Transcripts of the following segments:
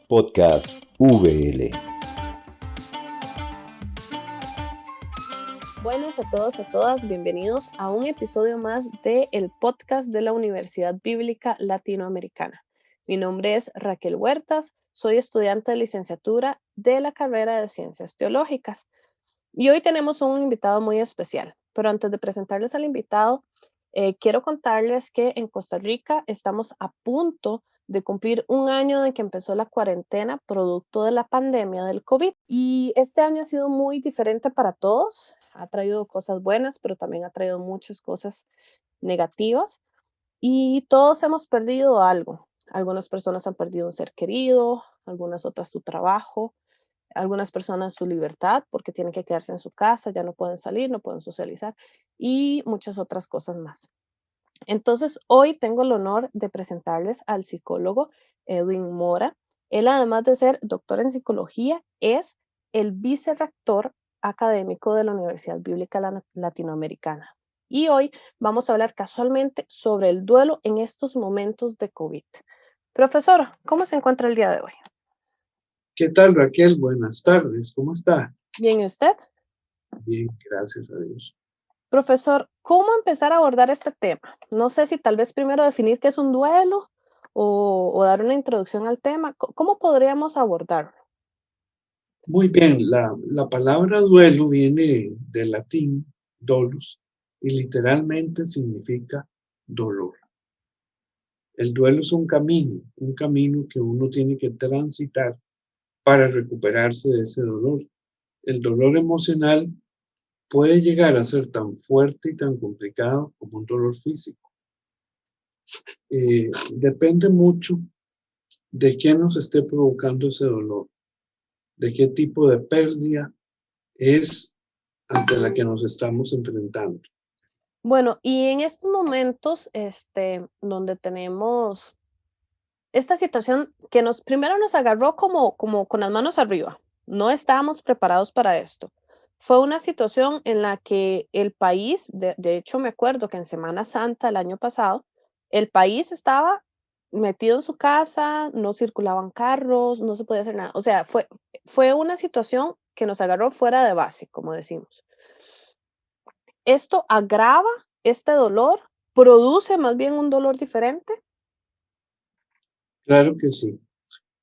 Podcast VL. Buenas a todos y a todas, bienvenidos a un episodio más del podcast de la Universidad Bíblica Latinoamericana. Mi nombre es Raquel Huertas, soy estudiante de licenciatura de la carrera de Ciencias Teológicas y hoy tenemos un invitado muy especial. Pero antes de presentarles al invitado, quiero contarles que en Costa Rica estamos a punto de cumplir un año de que empezó la cuarentena producto de la pandemia del COVID. Y este año ha sido muy diferente para todos. Ha traído cosas buenas, pero también ha traído muchas cosas negativas. Y todos hemos perdido algo. Algunas personas han perdido un ser querido, algunas otras su trabajo, algunas personas su libertad porque tienen que quedarse en su casa, ya no pueden salir, no pueden socializar y muchas otras cosas más. Entonces, hoy tengo el honor de presentarles al psicólogo Edwin Mora. Él, además de ser doctor en psicología, es el vicerrector académico de la Universidad Bíblica Latinoamericana. Y hoy vamos a hablar casualmente sobre el duelo en estos momentos de COVID. Profesor, ¿cómo se encuentra el día de hoy? ¿Qué tal, Raquel? Buenas tardes, ¿cómo está? ¿Bien y usted? Bien, gracias a Dios. Profesor, ¿cómo empezar a abordar este tema? No sé si tal vez primero definir qué es un duelo o dar una introducción al tema. ¿Cómo podríamos abordarlo? Muy bien, la palabra duelo viene del latín dolus y literalmente significa dolor. El duelo es un camino que uno tiene que transitar para recuperarse de ese dolor. El dolor emocional puede llegar a ser tan fuerte y tan complicado como un dolor físico. Depende mucho de qué nos esté provocando ese dolor, de qué tipo de pérdida es ante la que nos estamos enfrentando. Bueno, y en estos momentos, donde tenemos esta situación que primero nos agarró como con las manos arriba, no estábamos preparados para esto. Fue una situación en la que el país, de hecho me acuerdo que en Semana Santa el año pasado, el país estaba metido en su casa, no circulaban carros, no se podía hacer nada. O sea, fue una situación que nos agarró fuera de base, como decimos. Esto agrava este dolor, produce más bien un dolor diferente. Claro que sí.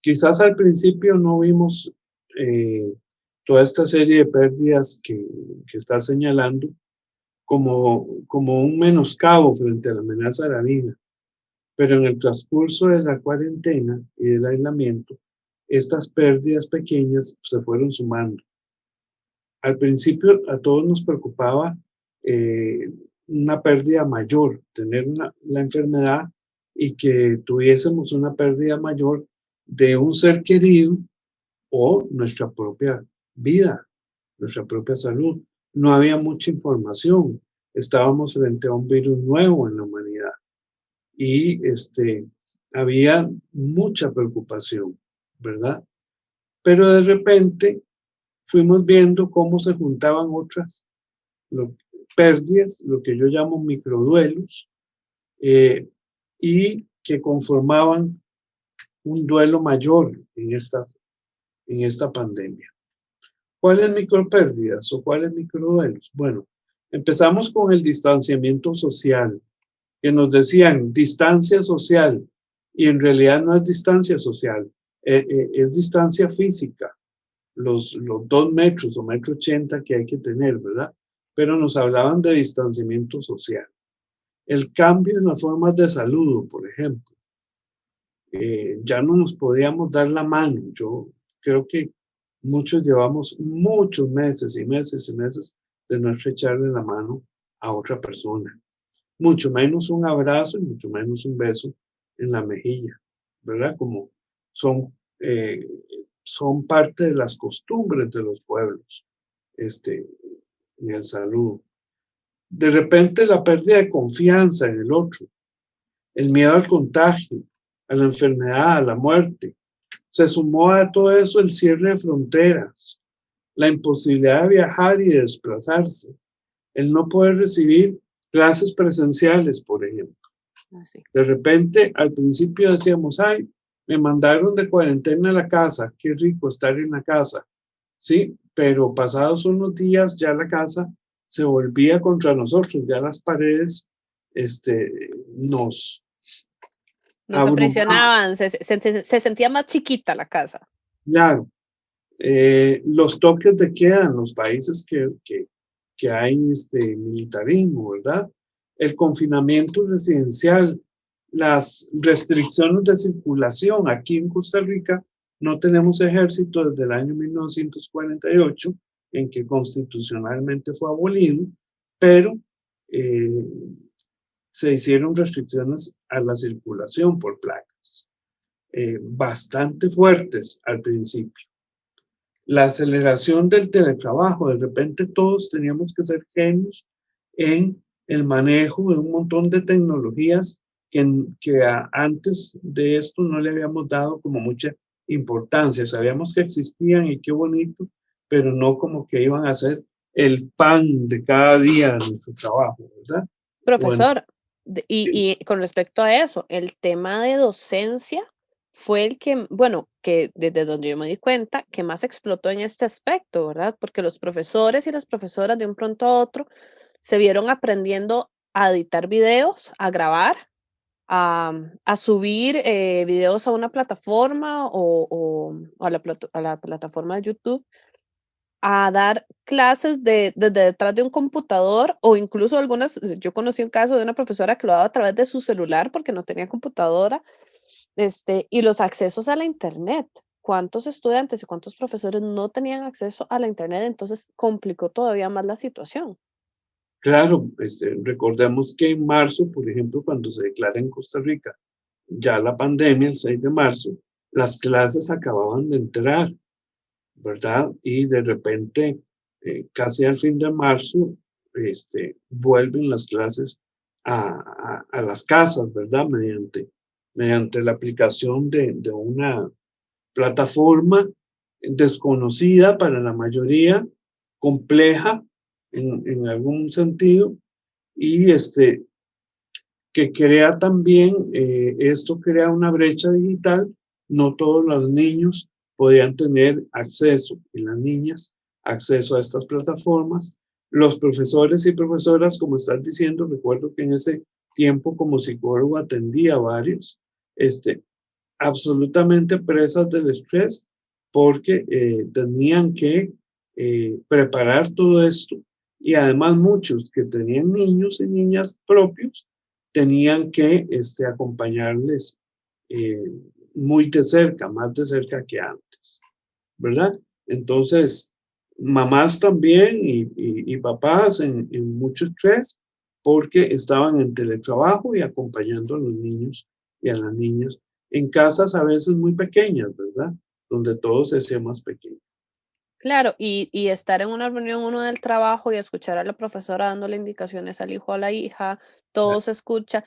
Quizás al principio no vimos eh, toda esta serie de pérdidas que está señalando como un menoscabo frente a la amenaza de la vida, pero en el transcurso de la cuarentena y del aislamiento, estas pérdidas pequeñas se fueron sumando. Al principio a todos nos preocupaba eh, una pérdida mayor, tener la enfermedad y que tuviésemos una pérdida mayor de un ser querido o nuestra propia vida, nuestra propia salud. No había mucha información, estábamos frente a un virus nuevo en la humanidad y había mucha preocupación, ¿verdad? Pero de repente fuimos viendo cómo se juntaban otras pérdidas, lo que yo llamo microduelos, y que conformaban un duelo mayor en esta pandemia. ¿Cuáles micropérdidas o cuáles microduelos? Bueno, empezamos con el distanciamiento social, que nos decían distancia social, y en realidad no es distancia social, es distancia física, los 2 metros o 1,80 m que hay que tener, ¿verdad? Pero nos hablaban de distanciamiento social. El cambio en las formas de saludo, por ejemplo. Ya no nos podíamos dar la mano. Yo creo que muchos llevamos muchos meses y meses y meses de no estrecharle la mano a otra persona. Mucho menos un abrazo y mucho menos un beso en la mejilla, ¿verdad? Como son, eh, son parte de las costumbres de los pueblos, en el saludo. De repente la pérdida de confianza en el otro, el miedo al contagio, a la enfermedad, a la muerte. Se sumó a todo eso el cierre de fronteras, la imposibilidad de viajar y de desplazarse, el no poder recibir clases presenciales, por ejemplo. Así. De repente, al principio decíamos, ay, me mandaron de cuarentena a la casa, qué rico estar en la casa, ¿sí? Pero pasados unos días ya la casa se volvía contra nosotros, ya las paredes nos Nos abrumaban. aprisionaban, se sentía más chiquita la casa. Claro, los toques de queda en los países que hay militarismo, ¿verdad? El confinamiento residencial, las restricciones de circulación. Aquí en Costa Rica no tenemos ejército desde el año 1948, en que constitucionalmente fue abolido, pero eh, se hicieron restricciones a la circulación por placas, bastante fuertes al principio. La aceleración del teletrabajo, de repente todos teníamos que ser genios en el manejo de un montón de tecnologías que antes de esto no le habíamos dado como mucha importancia. Sabíamos que existían y qué bonito, pero no como que iban a ser el pan de cada día de nuestro trabajo, ¿verdad? Bueno, Profesor, y con respecto a eso, el tema de docencia fue el que, bueno, que desde donde yo me di cuenta, que más explotó en este aspecto, ¿verdad? Porque los profesores y las profesoras de un pronto a otro se vieron aprendiendo a editar videos, a grabar, a subir videos a una plataforma o a a la plataforma de YouTube, a dar clases desde detrás de un computador o incluso algunas, yo conocí un caso de una profesora que lo daba a través de su celular porque no tenía computadora, y los accesos a la internet. ¿Cuántos estudiantes y cuántos profesores no tenían acceso a la internet? Entonces complicó todavía más la situación. claro, recordemos que en marzo, por ejemplo, cuando se declara en Costa Rica ya la pandemia, el 6 de marzo, las clases acababan de entrar, ¿verdad? Y de repente, casi al fin de marzo, vuelven las clases a las casas, ¿verdad? Mediante la aplicación de una plataforma desconocida para la mayoría, compleja en algún sentido, y que crea también, esto crea una brecha digital, no todos los niños podían tener acceso, y las niñas, acceso a estas plataformas. Los profesores y profesoras, como estás diciendo, recuerdo que en ese tiempo como psicólogo atendía a varios, absolutamente presas del estrés, porque tenían que preparar todo esto, y además muchos que tenían niños y niñas propios tenían que acompañarles eh, muy de cerca, más de cerca que antes, ¿verdad? Entonces, mamás también y papás en mucho estrés porque estaban en teletrabajo y acompañando a los niños y a las niñas en casas a veces muy pequeñas, ¿verdad? Donde todo se hacía más pequeño. Claro, y estar en una reunión uno del trabajo y escuchar a la profesora dándole indicaciones al hijo o a la hija, todo se escucha,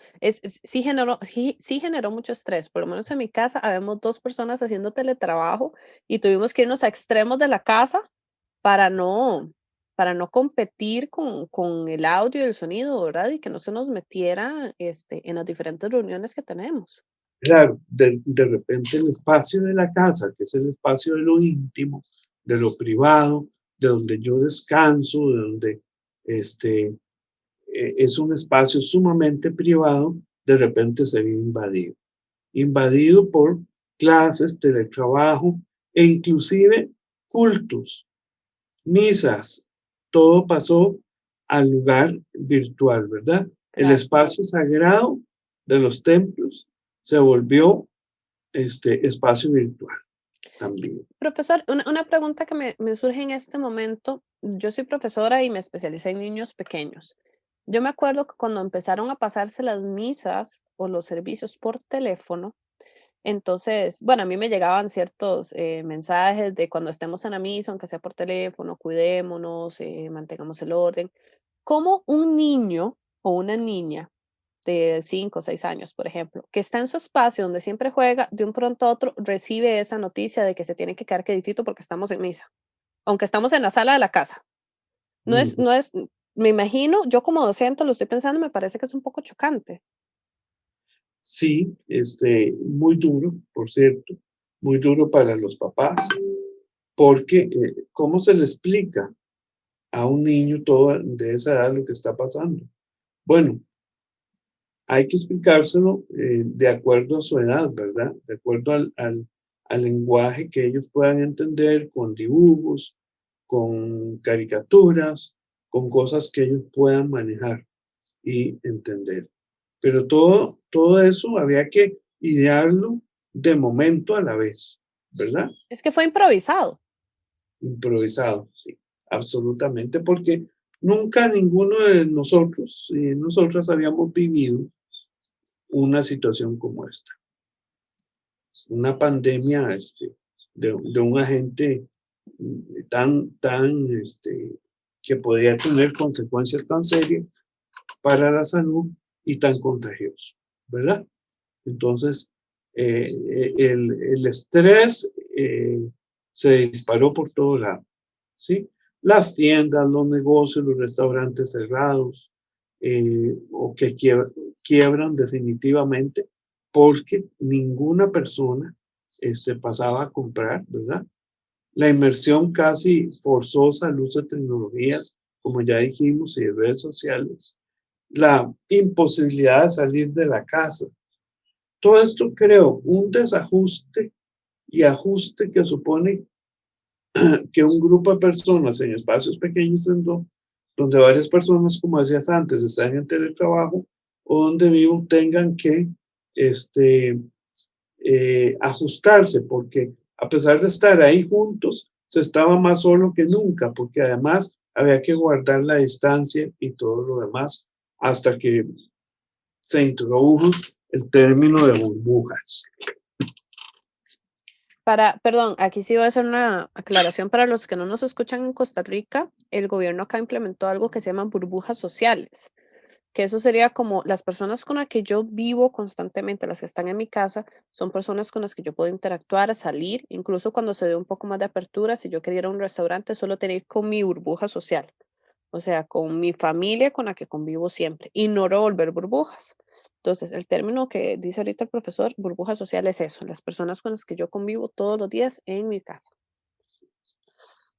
sí generó mucho estrés, por lo menos en mi casa habemos dos personas haciendo teletrabajo y tuvimos que irnos a extremos de la casa para no, para no competir con el audio y el sonido, ¿verdad? Y que no se nos metiera en las diferentes reuniones que tenemos. Claro, de repente el espacio de la casa, que es el espacio de lo íntimo, de lo privado, de donde yo descanso, de donde este, es un espacio sumamente privado, de repente se ve invadido. Invadido por clases, teletrabajo e inclusive cultos, misas. Todo pasó al lugar virtual, ¿verdad? El Claro. espacio sagrado de los templos se volvió espacio virtual también. Profesor, una pregunta que me surge en este momento. Yo soy profesora y me especialicé en niños pequeños. Yo me acuerdo que cuando empezaron a pasarse las misas o los servicios por teléfono, entonces, bueno, a mí me llegaban ciertos mensajes de cuando estemos en la misa, aunque sea por teléfono, cuidémonos, mantengamos el orden. ¿Cómo un niño o una niña de 5 o 6 años, por ejemplo, que está en su espacio donde siempre juega, de un pronto a otro recibe esa noticia de que se tiene que quedar quietito porque estamos en misa, aunque estamos en la sala de la casa? Mm, No es, me imagino, yo como docente lo estoy pensando, me parece que es un poco chocante. sí, muy duro, por cierto, muy duro para los papás, porque ¿cómo se le explica a un niño todo de esa edad lo que está pasando? Bueno, hay que explicárselo de acuerdo a su edad, ¿verdad? De acuerdo al lenguaje que ellos puedan entender, con dibujos, con caricaturas, con cosas que ellos puedan manejar y entender. Pero todo eso había que idearlo de momento a la vez, ¿verdad? Es que fue improvisado. Improvisado, sí, absolutamente, porque nunca ninguno de nosotros y nosotras habíamos vivido una situación como esta, una pandemia de un agente que podría tener consecuencias tan serias para la salud y tan contagioso, ¿verdad? Entonces, el estrés se disparó por todo lado, ¿sí? Las tiendas, los negocios, los restaurantes cerrados, o que quiebran definitivamente porque ninguna persona pasaba a comprar, ¿verdad? La inmersión casi forzosa al uso de tecnologías, como ya dijimos, y de redes sociales, la imposibilidad de salir de la casa. Todo esto creó un desajuste y ajuste que supone que un grupo de personas en espacios pequeños donde varias personas, como decías antes, están en teletrabajo o donde vivo, tengan que ajustarse, porque a pesar de estar ahí juntos, se estaba más solo que nunca, porque además había que guardar la distancia y todo lo demás hasta que se introdujo el término de burbujas. Perdón, aquí sí voy a hacer una aclaración para los que no nos escuchan en Costa Rica. El gobierno acá implementó algo que se llama burbujas sociales, que eso sería como las personas con las que yo vivo constantemente, las que están en mi casa, son personas con las que yo puedo interactuar, salir, incluso cuando se dé un poco más de apertura, si yo quería ir a un restaurante, solo tener con mi burbuja social, o sea, con mi familia con la que convivo siempre, y no revolver burbujas. Entonces, el término que dice ahorita el profesor, burbuja social, es eso, las personas con las que yo convivo todos los días en mi casa.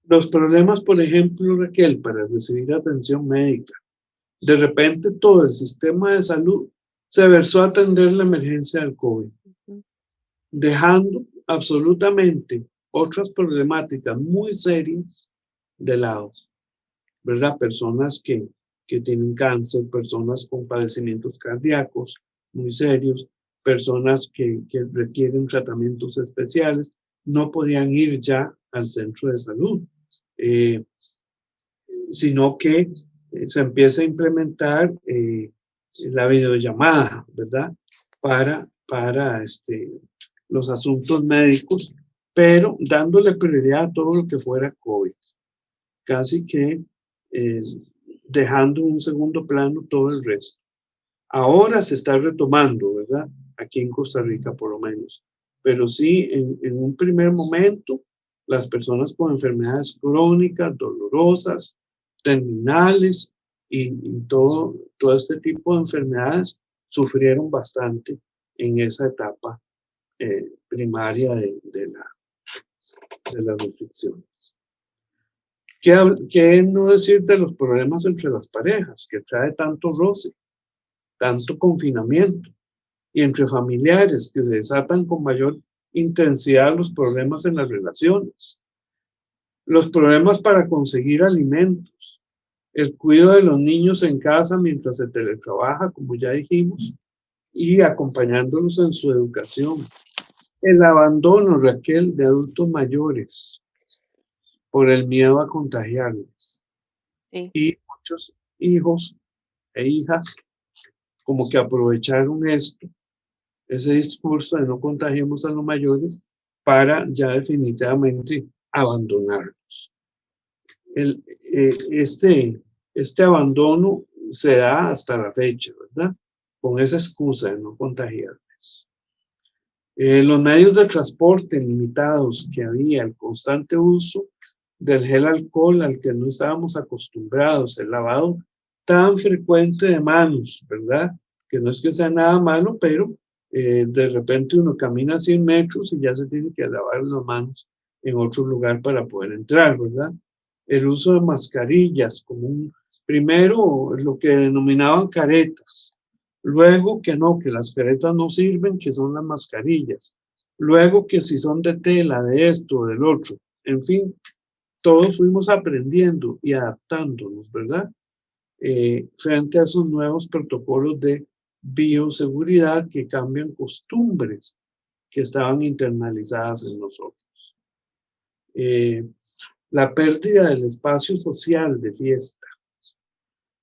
Los problemas, por ejemplo, Raquel, para recibir atención médica. De repente todo el sistema de salud se versó a atender la emergencia del COVID, Ujú. dejando absolutamente otras problemáticas muy serias de lado, ¿verdad? Personas que tienen cáncer, personas con padecimientos cardíacos muy serios, personas que requieren tratamientos especiales, no podían ir ya al centro de salud, eh, sino que se empieza a implementar la videollamada, ¿verdad? Para los asuntos médicos, pero dándole prioridad a todo lo que fuera COVID, casi que eh, dejando en un segundo plano todo el resto. Ahora se está retomando, ¿verdad? Aquí en Costa Rica por lo menos. Pero sí, en un primer momento, las personas con enfermedades crónicas, dolorosas, terminales y todo este tipo de enfermedades sufrieron bastante en esa etapa primaria de las restricciones. ¿Qué no decir de los problemas entre las parejas, que trae tanto roce, tanto confinamiento, y entre familiares que desatan con mayor intensidad los problemas en las relaciones, los problemas para conseguir alimentos, el cuidado de los niños en casa mientras se teletrabaja, como ya dijimos, y acompañándolos en su educación, el abandono, Raquel, de adultos mayores por el miedo a contagiarles, Sí. y muchos hijos e hijas como que aprovecharon ese discurso de no contagiemos a los mayores para ya definitivamente abandonarlos. El, eh, este, este abandono se da hasta la fecha, ¿verdad? Con esa excusa de no contagiarles. Los medios de transporte limitados que había, el constante uso del gel alcohol al que no estábamos acostumbrados, el lavado tan frecuente de manos, ¿verdad? Que no es que sea nada malo, pero De repente uno camina 100 metros y ya se tiene que lavar las manos en otro lugar para poder entrar, ¿verdad? El uso de mascarillas, primero lo que denominaban caretas, luego que no, que las caretas no sirven, que son las mascarillas, luego que si son de tela, de esto, del otro, en fin, todos fuimos aprendiendo y adaptándonos, ¿verdad? Frente a esos nuevos protocolos de bioseguridad que cambian costumbres que estaban internalizadas en nosotros. La pérdida del espacio social de fiesta,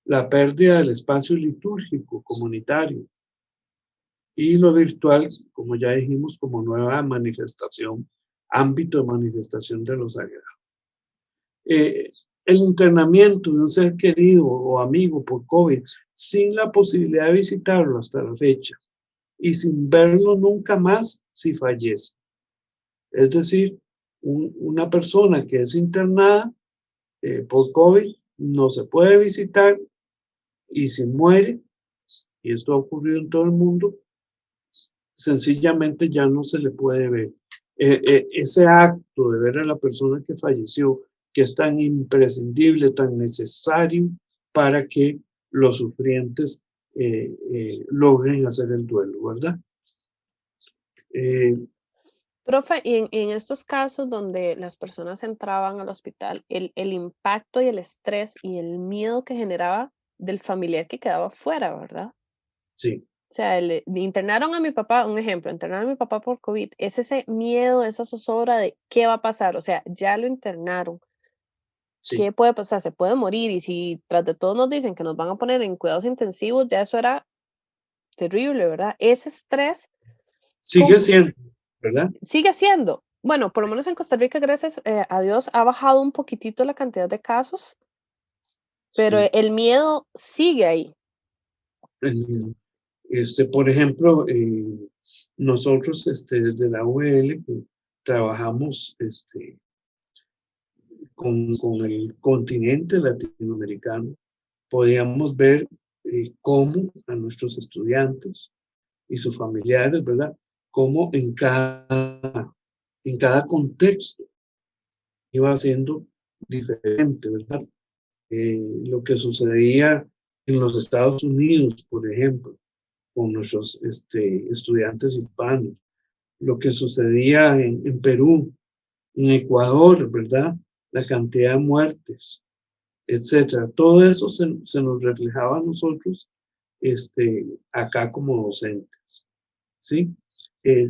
la pérdida del espacio litúrgico comunitario y lo virtual, como ya dijimos, como nueva manifestación, ámbito de manifestación de lo sagrado. El internamiento de un ser querido o amigo por COVID sin la posibilidad de visitarlo hasta la fecha y sin verlo nunca más si fallece. Es decir, una persona que es internada por COVID no se puede visitar y si muere, y esto ha ocurrido en todo el mundo, sencillamente ya no se le puede ver. Ese acto de ver a la persona que falleció, que es tan imprescindible, tan necesario para que los sufrientes logren hacer el duelo, ¿verdad? Profe, y en estos casos donde las personas entraban al hospital, el impacto y el estrés y el miedo que generaba del familiar que quedaba fuera, ¿verdad? Sí. O sea, internaron a mi papá, un ejemplo, internaron a mi papá por COVID, es ese miedo, esa zozobra de qué va a pasar, o sea, ya lo internaron, Sí. ¿qué puede pasar? Se puede morir y si tras de todo nos dicen que nos van a poner en cuidados intensivos, ya eso era terrible, ¿verdad? Ese estrés Sigue siendo, ¿verdad? sigue siendo, bueno, por lo menos en Costa Rica, gracias a Dios, ha bajado un poquitito la cantidad de casos, pero Sí. el miedo sigue ahí. Por ejemplo, nosotros desde la UL trabajamos con el continente latinoamericano, podíamos ver cómo a nuestros estudiantes y sus familiares, ¿verdad? Cómo en cada contexto iba siendo diferente, ¿verdad? Lo que sucedía en los Estados Unidos, por ejemplo, con nuestros estudiantes hispanos, lo que sucedía en Perú, en Ecuador, ¿verdad? La cantidad de muertes, etcétera. Todo eso se nos reflejaba a nosotros acá como docentes, ¿sí?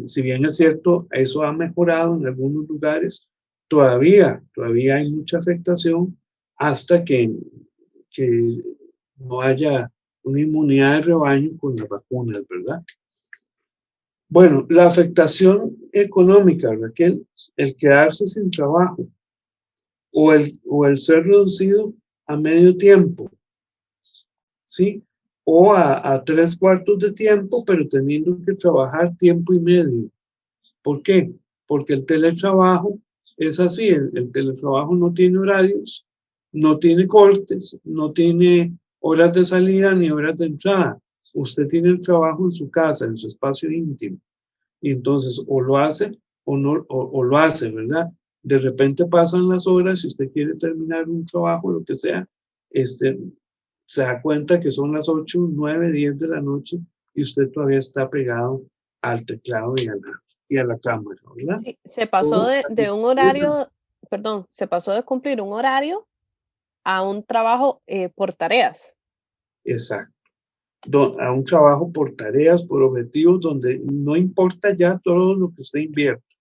Si bien es cierto, eso ha mejorado en algunos lugares, todavía hay mucha afectación hasta que no haya una inmunidad de rebaño con las vacunas, ¿verdad? Bueno, la afectación económica, Raquel, el quedarse sin trabajo o el ser reducido a medio tiempo, ¿sí? O a 3/4 de tiempo, pero teniendo que trabajar tiempo y medio. ¿Por qué? Porque el teletrabajo es así, el teletrabajo no tiene horarios, no tiene cortes, no tiene horas de salida ni horas de entrada. Usted tiene el trabajo en su casa, en su espacio íntimo. Y entonces o lo hace o no, o lo hace, ¿verdad? De repente pasan las horas, si usted quiere terminar un trabajo, lo que sea, se da cuenta que son las 8, 9, 10 de la noche y usted todavía está pegado al teclado y a la cámara, ¿verdad? Sí, se pasó O, de un horario, perdón, se pasó de cumplir un horario a un trabajo por tareas. exacto. A un trabajo por tareas, por objetivos, donde no importa ya todo lo que usted invierte.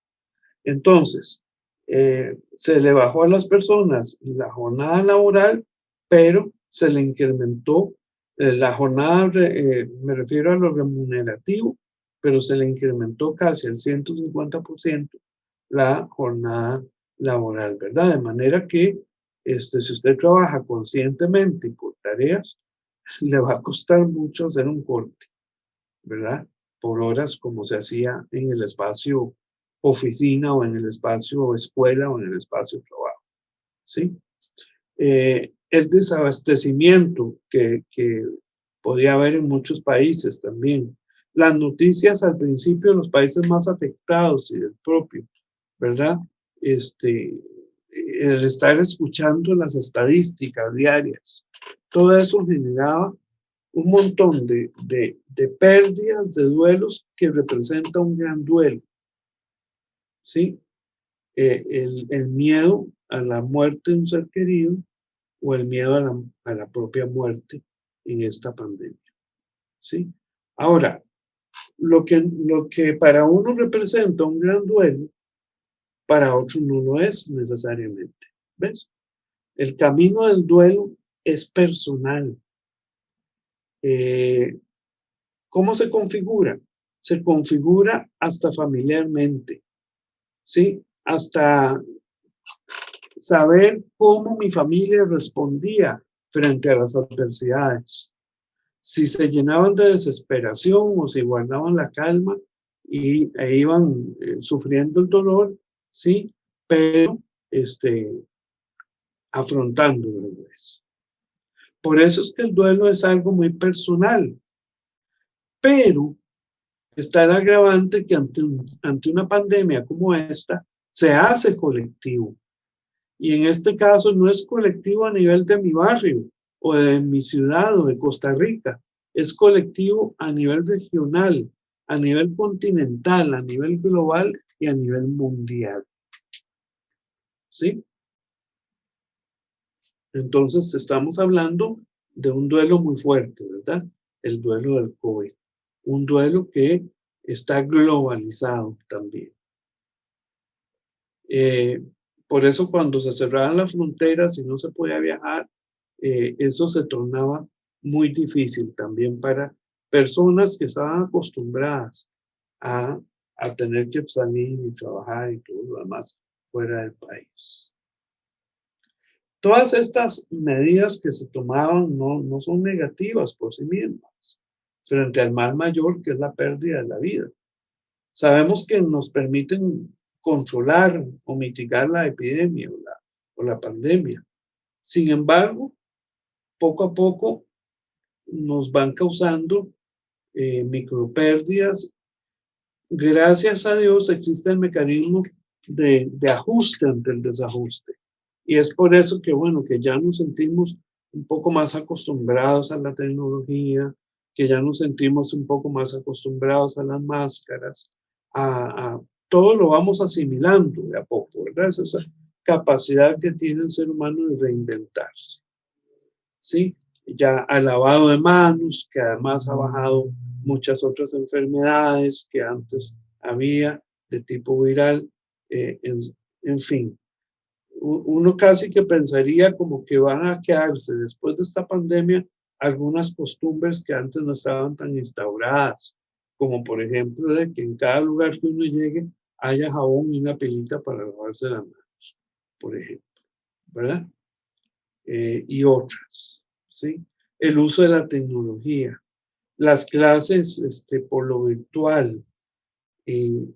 Entonces, se le bajó a las personas la jornada laboral, pero se le incrementó la jornada, me refiero a lo remunerativo, pero se le incrementó casi al 150% la jornada laboral, ¿verdad? De manera que si usted trabaja conscientemente y por tareas, le va a costar mucho hacer un corte, ¿verdad? Por horas como se hacía en el espacio oficina o en el espacio escuela o en el espacio trabajo, ¿sí? El desabastecimiento que podía haber en muchos países también. las noticias al principio de los países más afectados y del propio, ¿verdad? El estar escuchando las estadísticas diarias, todo eso generaba un montón de pérdidas, de duelos que representa un gran duelo, ¿sí? El miedo a la muerte de un ser querido o el miedo a la propia muerte en esta pandemia, ¿sí? Ahora, lo que para uno representa un gran duelo, para otro no lo es necesariamente, ¿ves? El camino del duelo es personal. ¿Cómo se configura? Se configura hasta familiarmente, ¿sí? Hasta saber cómo mi familia respondía frente a las adversidades. Si se llenaban de desesperación o si guardaban la calma e iban sufriendo el dolor, sí, pero afrontando el duelo. Por eso es que el duelo es algo muy personal, pero está el agravante que ante una pandemia como esta se hace colectivo. Y en este caso no es colectivo a nivel de mi barrio o de mi ciudad o de Costa Rica, es colectivo a nivel regional, a nivel continental, a nivel global y a nivel mundial. ¿Sí? Entonces estamos hablando de un duelo muy fuerte, ¿verdad? El duelo del COVID. Un duelo que está globalizado también. Por eso cuando se cerraban las fronteras y no se podía viajar, eso se tornaba muy difícil también para personas que estaban acostumbradas a, a tener que salir y trabajar y todo lo demás fuera del país. Todas estas medidas que se tomaban no son negativas por sí mismas, frente al mal mayor que es la pérdida de la vida. Sabemos que nos permiten controlar o mitigar la epidemia o la pandemia. Sin embargo, poco a poco nos van causando micropérdidas. Gracias a Dios existe el mecanismo de ajuste ante el desajuste. Y es por eso que, bueno, que ya nos sentimos un poco más acostumbrados a la tecnología, que ya nos sentimos un poco más acostumbrados a las máscaras, a todo lo vamos asimilando de a poco, ¿verdad? Es esa capacidad que tiene el ser humano de reinventarse, ¿sí? Ya al lavado de manos, que además ha bajado muchas otras enfermedades que antes había de tipo viral, en fin, uno casi que pensaría como que van a quedarse después de esta pandemia algunas costumbres que antes no estaban tan instauradas, como por ejemplo de que en cada lugar que uno llegue haya jabón y una pilita para lavarse las manos, por ejemplo, ¿verdad? Y otras, ¿sí? El uso de la tecnología, las clases por lo virtual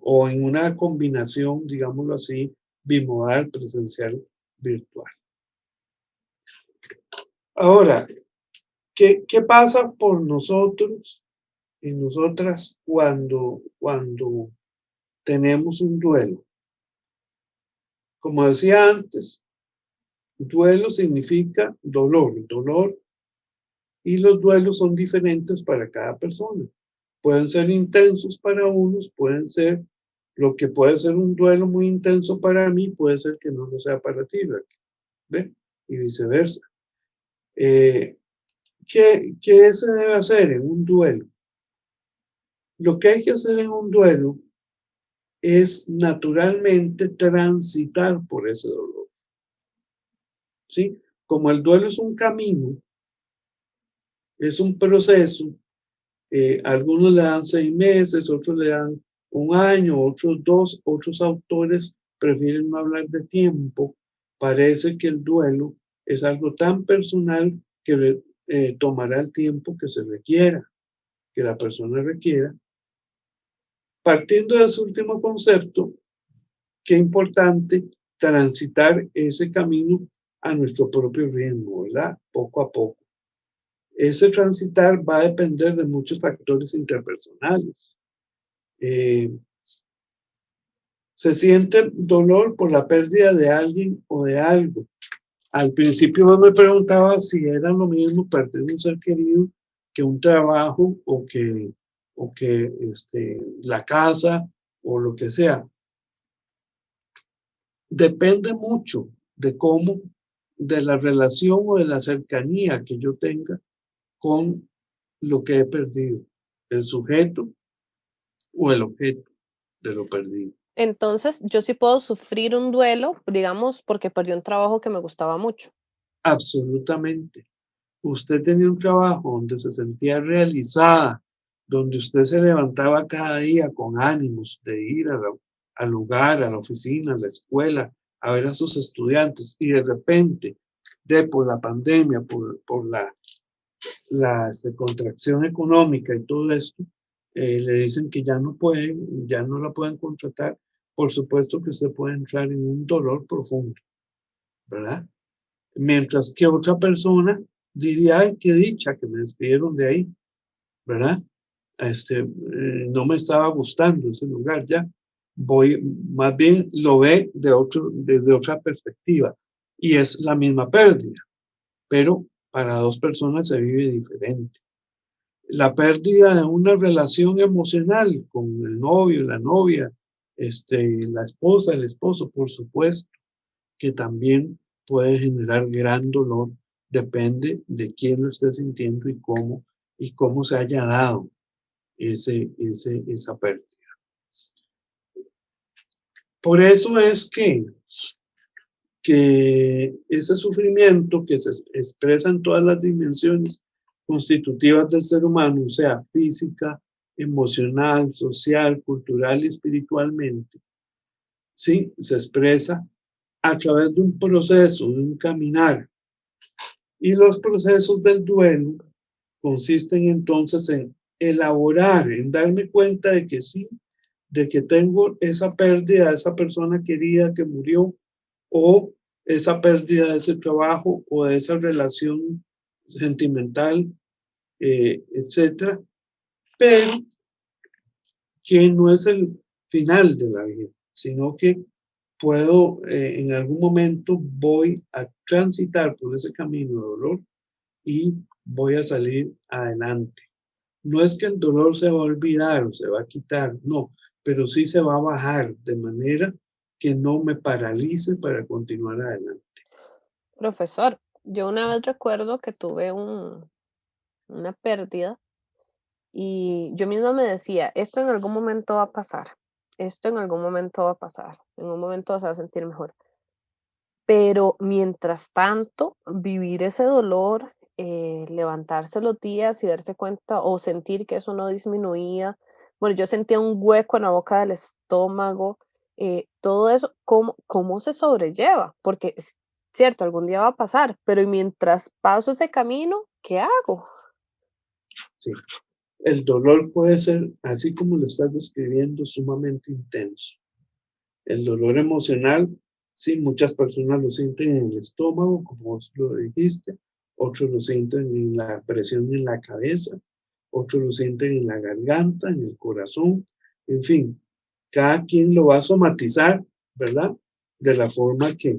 o en una combinación, digámoslo así, bimodal, presencial, virtual. Ahora, ¿qué pasa por nosotros y nosotras cuando tenemos un duelo? Como decía antes, duelo significa dolor, y los duelos son diferentes para cada persona. Pueden ser intensos para unos, pueden ser, lo que puede ser un duelo muy intenso para mí, puede ser que no lo sea para ti, ¿ve? Y viceversa. ¿Qué se debe hacer en un duelo? Lo que hay que hacer en un duelo es naturalmente transitar por ese dolor, ¿sí? Como el duelo es un camino, es un proceso, algunos le dan 6 meses, otros le dan un año, otros 2, otros autores prefieren no hablar de tiempo. Parece que el duelo es algo tan personal que tomará el tiempo que se requiera, que la persona requiera. Partiendo de ese último concepto, qué importante transitar ese camino a nuestro propio ritmo, ¿verdad? Poco a poco. ese transitar va a depender de muchos factores interpersonales. Se siente dolor por la pérdida de alguien o de algo. Al principio me preguntaba si era lo mismo perder un ser querido que un trabajo o que la casa o lo que sea. Depende mucho de cómo, de la relación o de la cercanía que yo tenga con lo que he perdido, el sujeto o el objeto de lo perdido. Entonces, yo sí puedo sufrir un duelo, digamos, porque perdí un trabajo que me gustaba mucho. Absolutamente. Usted tenía un trabajo donde se sentía realizada, donde usted se levantaba cada día con ánimos de ir al lugar, a la oficina, a la escuela, a ver a sus estudiantes, y de repente, por la pandemia, por la contracción económica y todo esto, le dicen que ya no pueden, ya no la pueden contratar. Por supuesto que usted puede entrar en un dolor profundo, ¿verdad? Mientras que otra persona diría, ay, qué dicha que me despidieron de ahí, ¿verdad? No me estaba gustando ese lugar ya. Más bien lo ve desde otra perspectiva y es la misma pérdida, pero para dos personas se vive diferente. La pérdida de una relación emocional con el novio, la novia, la esposa, el esposo, por supuesto, que también puede generar gran dolor, depende de quién lo esté sintiendo y cómo se haya dado esa pérdida. Por eso es que ese sufrimiento que se expresa en todas las dimensiones constitutivas del ser humano, o sea, física, emocional, social, cultural y espiritualmente, ¿sí? Se expresa a través de un proceso, de un caminar. Y los procesos del duelo consisten entonces en elaborar, en darme cuenta de que sí, de que tengo esa pérdida de esa persona querida que murió, o esa pérdida de ese trabajo o de esa relación sentimental, etcétera, pero que no es el final de la vida, sino que puedo, en algún momento voy a transitar por ese camino de dolor y voy a salir adelante. No es que el dolor se va a olvidar o se va a quitar, no, pero sí se va a bajar de manera que no me paralice para continuar adelante. Profesor, yo una vez recuerdo que tuve una pérdida y yo misma me decía, esto en algún momento va a pasar, esto en algún momento va a pasar, en un momento vas a sentir mejor. Pero mientras tanto, vivir ese dolor, levantarse los días y darse cuenta o sentir que eso no disminuía. Bueno, yo sentía un hueco en la boca del estómago, todo eso, ¿cómo se sobrelleva? Porque es cierto, algún día va a pasar, pero mientras paso ese camino, ¿qué hago? Sí. El dolor puede ser, así como lo estás describiendo, sumamente intenso. El dolor emocional, sí, muchas personas lo sienten en el estómago, como vos lo dijiste, otros lo sienten en la presión en la cabeza, otros lo sienten en la garganta, en el corazón, en fin, cada quien lo va a somatizar, ¿verdad? De la forma que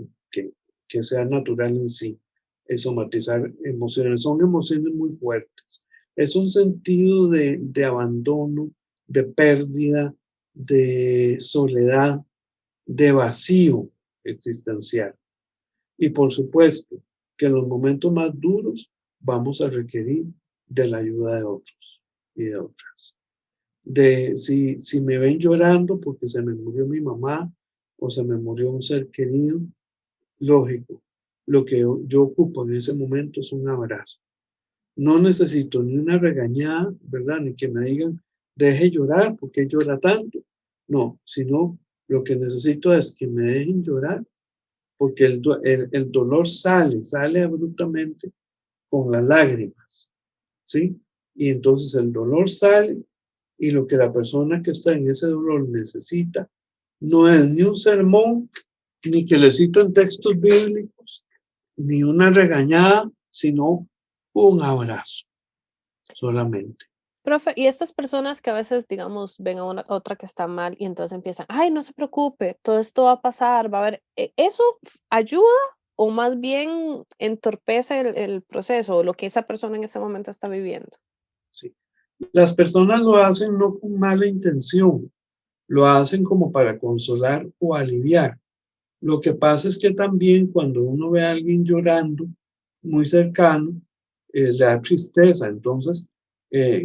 sea natural en sí. Es somatizar emociones, son emociones muy fuertes. Es un sentido de abandono, de pérdida, de soledad, de vacío existencial. Y por supuesto que en los momentos más duros vamos a requerir de la ayuda de otros y de otras. Si me ven llorando porque se me murió mi mamá o se me murió un ser querido, lógico, lo que yo ocupo en ese momento es un abrazo. No necesito ni una regañada, ¿verdad? Ni que me digan, deje llorar, ¿por qué llora tanto? No, sino lo que necesito es que me dejen llorar, porque el dolor sale abruptamente con las lágrimas, ¿sí? Y entonces el dolor sale y lo que la persona que está en ese dolor necesita no es ni un sermón, ni que le citen textos bíblicos, ni una regañada, sino un abrazo. solamente. Profe, y estas personas que a veces, digamos, ven a otra que está mal y entonces empiezan, ay, no se preocupe, todo esto va a pasar, va a haber, ¿eso ayuda o más bien entorpece el proceso o lo que esa persona en ese momento está viviendo? ¿Sí? Las personas lo hacen no con mala intención, lo hacen como para consolar o aliviar. Lo que pasa es que también cuando uno ve a alguien llorando muy cercano, le da tristeza. Entonces,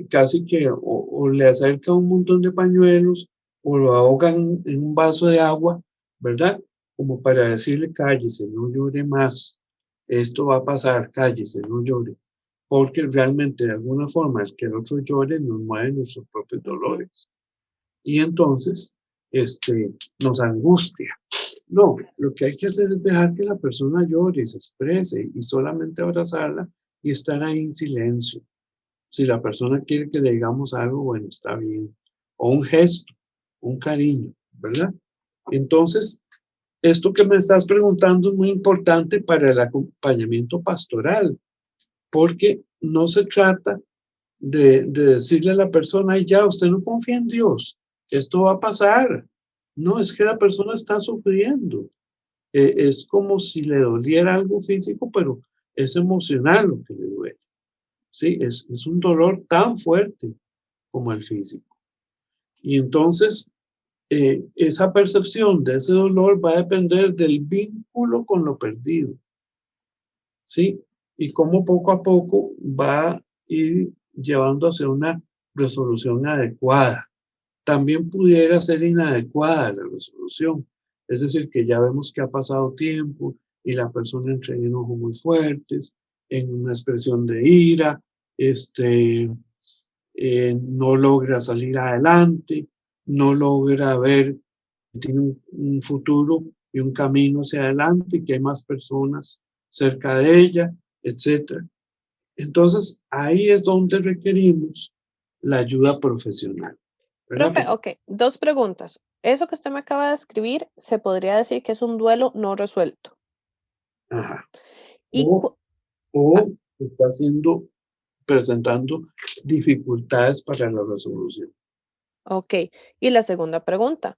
casi que o le acerca un montón de pañuelos o lo ahogan en un vaso de agua, ¿verdad? Como para decirle, cállese, no llore más. Esto va a pasar, cállese, no llore. Porque realmente de alguna forma el que el otro llore nos mueve nuestros propios Ujú. dolores. Y entonces, nos angustia. No, lo que hay que hacer es dejar que la persona llore y se exprese y solamente abrazarla y estar ahí en silencio. Si la persona quiere que le digamos algo, bueno, está bien. O un gesto, un cariño, ¿verdad? Entonces, esto que me estás preguntando es muy importante para el acompañamiento pastoral, porque no se trata de decirle a la persona, "Ay, ya, usted no confía en Dios, esto va a pasar". No, es que la persona está sufriendo. Es como si le doliera algo físico, pero es emocional lo que le duele. Sí, es un dolor tan fuerte como el físico. Y entonces, esa percepción de ese dolor va a depender del vínculo con lo perdido, ¿sí? Y cómo poco a poco va a ir llevando hacia una resolución adecuada. También pudiera ser inadecuada la resolución. Es decir, que ya vemos que ha pasado tiempo y la persona entra en enojos muy fuertes, en una expresión de ira, este, no logra salir adelante, no logra ver que tiene un futuro y un camino hacia adelante, que hay más personas cerca de ella, etcétera. Entonces, ahí es donde requerimos la ayuda profesional, ¿verdad? Profe, ok, dos preguntas. Eso que usted me acaba de escribir, se podría decir que es un duelo no resuelto. Ajá. Y, O, o está haciendo, presentando dificultades para la resolución. ok, y la segunda pregunta.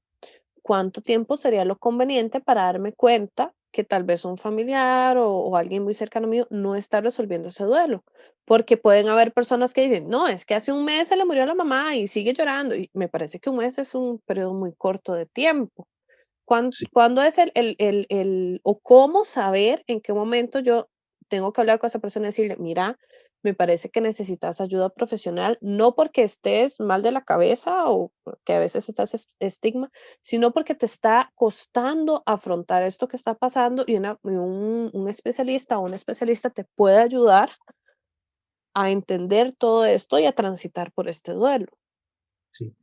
¿Cuánto tiempo sería lo conveniente para darme cuenta que tal vez un familiar o alguien muy cercano mío no está resolviendo ese duelo? Porque pueden haber personas que dicen, no, es que hace un mes se le murió la mamá y sigue llorando. Y me parece que un mes es un periodo muy corto de tiempo. Sí, ¿Cuándo es o cómo saber en qué momento yo tengo que hablar con esa persona y decirle, mira, me parece que necesitas ayuda profesional, no porque estés mal de la cabeza o que a veces estás estigma, sino porque te está costando afrontar esto que está pasando y un especialista o un especialista te puede ayudar a entender todo esto y a transitar por este duelo. sí.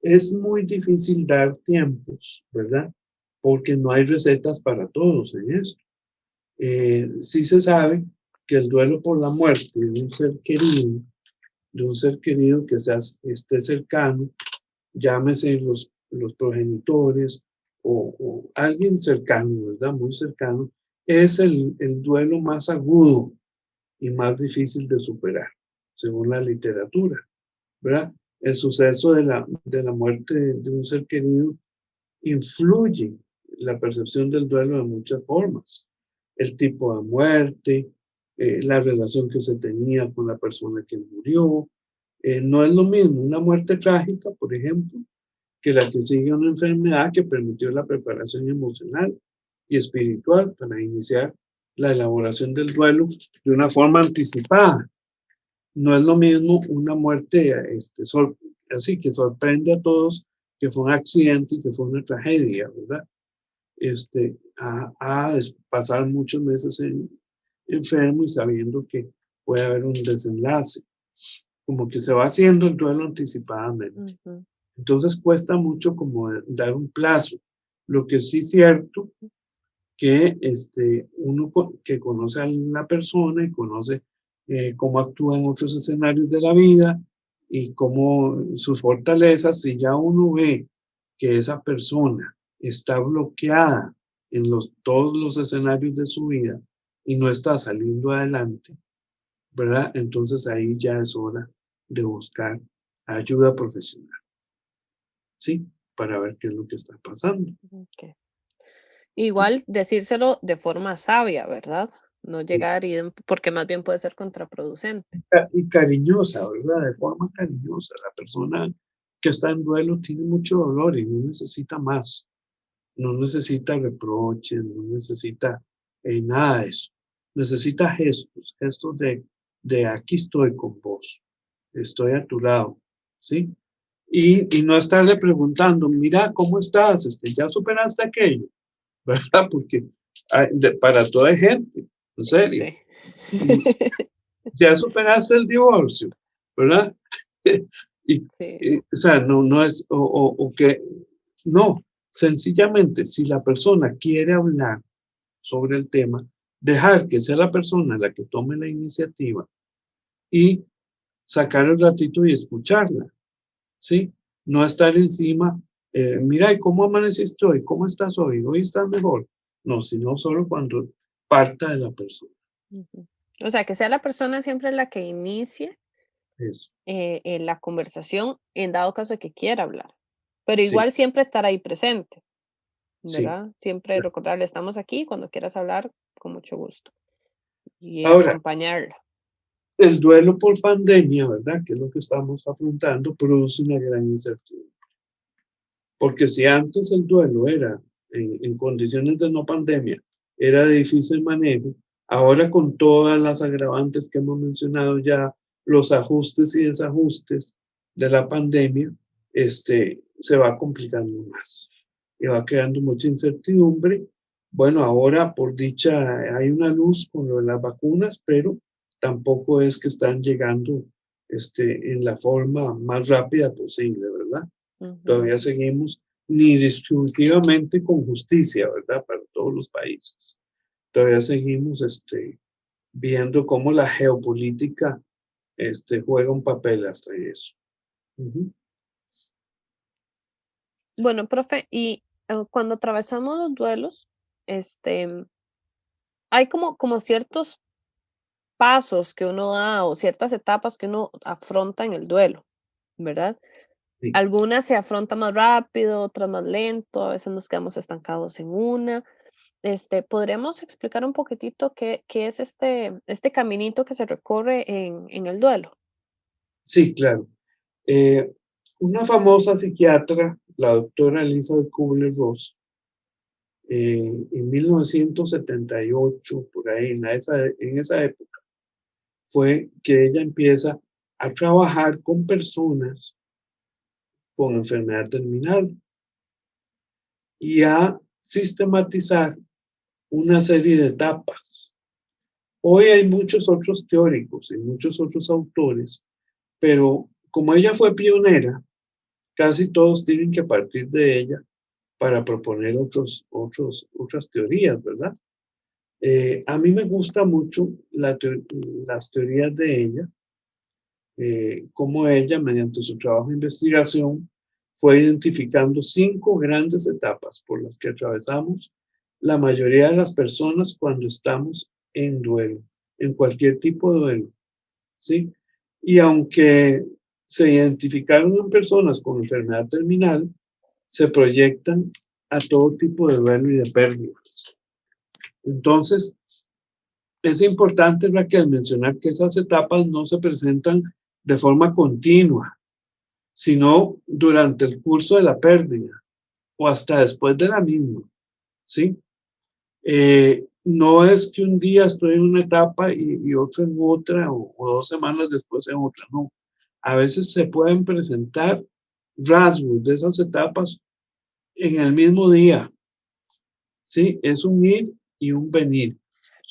Es muy difícil dar tiempos, ¿verdad? Porque no hay recetas para todos en esto. Sí se sabe que el duelo por la muerte de un ser querido que esté cercano, llámese los progenitores o alguien cercano, ¿verdad? Muy cercano, es el duelo más agudo y más difícil de superar, según la literatura, ¿verdad? El suceso de la muerte de un ser querido influye la percepción del duelo de muchas formas. El tipo de muerte, la relación que se tenía con la persona que murió. No es lo mismo una muerte trágica, por ejemplo, que la que sigue una enfermedad que permitió la preparación emocional y espiritual para iniciar la elaboración del duelo de una forma anticipada. No es lo mismo una muerte así que sorprende a todos, que fue un accidente y que fue una tragedia, ¿verdad? A pasar muchos meses enfermo y sabiendo que puede haber un desenlace, como que se va haciendo el duelo anticipadamente. Ujú. Entonces cuesta mucho como dar un plazo. Lo que sí es cierto que uno que conoce a la persona y conoce cómo actúa en otros escenarios de la vida y cómo sus fortalezas, si ya uno ve que esa persona está bloqueada en todos los escenarios de su vida y no está saliendo adelante, ¿verdad? Entonces ahí ya es hora de buscar ayuda profesional, ¿sí? Para ver qué es lo que está pasando. Ok. Igual decírselo de forma sabia, ¿verdad? No llegar porque más bien puede ser contraproducente. Y cariñosa, ¿verdad? De forma cariñosa. La persona que está en duelo tiene mucho dolor y no necesita más. No necesita reproches, no necesita nada de eso. Necesita gestos, gestos de aquí estoy con vos, estoy a tu lado, ¿sí? Y no estarle preguntando, mira, ¿cómo estás? ¿Ya superaste aquello? ¿Verdad? Porque para toda gente, en serio. Sí. Y ya superaste el divorcio, ¿verdad? Y, Sí. o sea, no es, o que, no, sencillamente, si la persona quiere hablar sobre el tema, dejar que sea la persona la que tome la iniciativa y sacar el ratito y escucharla, ¿sí? No estar encima, mira, ¿y cómo amaneciste hoy? ¿Cómo estás hoy? ¿Hoy estás mejor? No, sino solo cuando parta de la persona. Ujú. O sea, que sea la persona siempre la que inicie Eso, en la conversación en dado caso de que quiera hablar. Pero sí, igual siempre estar ahí presente, sí. ¿verdad? Siempre recordarle, estamos aquí, cuando quieras hablar, con mucho gusto. Y Ahora, acompañarla. el duelo por pandemia, ¿verdad? Que es lo que estamos afrontando, produce una gran incertidumbre. Porque si antes el duelo era en condiciones de no pandemia, era de difícil manejo, ahora con todas las agravantes que hemos mencionado ya, los ajustes y desajustes de la pandemia, se va complicando más y va creando mucha incertidumbre. Bueno, ahora por dicha hay una luz con lo de las vacunas, pero tampoco es que están llegando en la forma más rápida posible, ¿verdad? Ujú. Todavía seguimos ni distributivamente con justicia, ¿verdad? Para todos los países. Todavía seguimos viendo cómo la geopolítica juega un papel hasta eso. Ujú. Bueno, profe, y cuando atravesamos los duelos, este, hay como ciertos pasos que uno da o ciertas etapas que uno afronta en el duelo, ¿verdad? Sí, Algunas se afrontan más rápido, otras más lento, a veces nos quedamos estancados en una. ¿Podríamos explicar un poquitito qué es este caminito que se recorre en el duelo? sí, claro. Eh, una famosa psiquiatra, la doctora Elizabeth Kubler-Ross, en 1978, por ahí, en esa época, fue que ella empieza a trabajar con personas con enfermedad terminal y a sistematizar una serie de etapas. Hoy hay muchos otros teóricos y muchos otros autores, pero como ella fue pionera, casi todos tienen que partir de ella para proponer otras teorías, ¿verdad? A mí me gusta mucho las teorías de ella, cómo ella, mediante su trabajo de investigación, fue identificando 5 grandes etapas por las que atravesamos la mayoría de las personas cuando estamos en duelo, en cualquier tipo de duelo, ¿sí? Y aunque se identificaron en personas con enfermedad terminal, se proyectan a todo tipo de duelo y de pérdidas. Entonces, es importante, Raquel, mencionar que esas etapas no se presentan de forma continua, sino durante el curso de la pérdida o hasta después de la misma, ¿sí? No es que un día estoy en una etapa y otro en otra o 2 semanas después en otra, no. A veces se pueden presentar rasgos de esas etapas en el mismo día, ¿sí? Es un ir y un venir.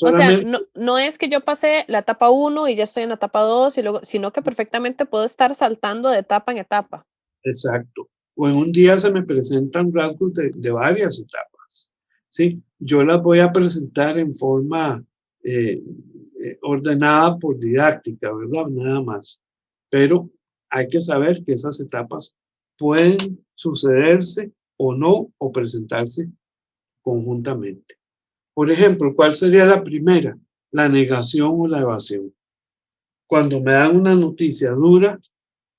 O sea, Solamente, no es que yo pasé la etapa uno y ya estoy en la etapa 2 y luego, sino que perfectamente puedo estar saltando de etapa en etapa. exacto. O en un día se me presentan rasgos de varias etapas, ¿sí? Yo las voy a presentar en forma eh, ordenada por didáctica, ¿verdad? Nada más. Pero hay que saber que esas etapas pueden sucederse o no, o presentarse conjuntamente. Por ejemplo, ¿cuál sería la primera? La negación o la evasión. Cuando me dan una noticia dura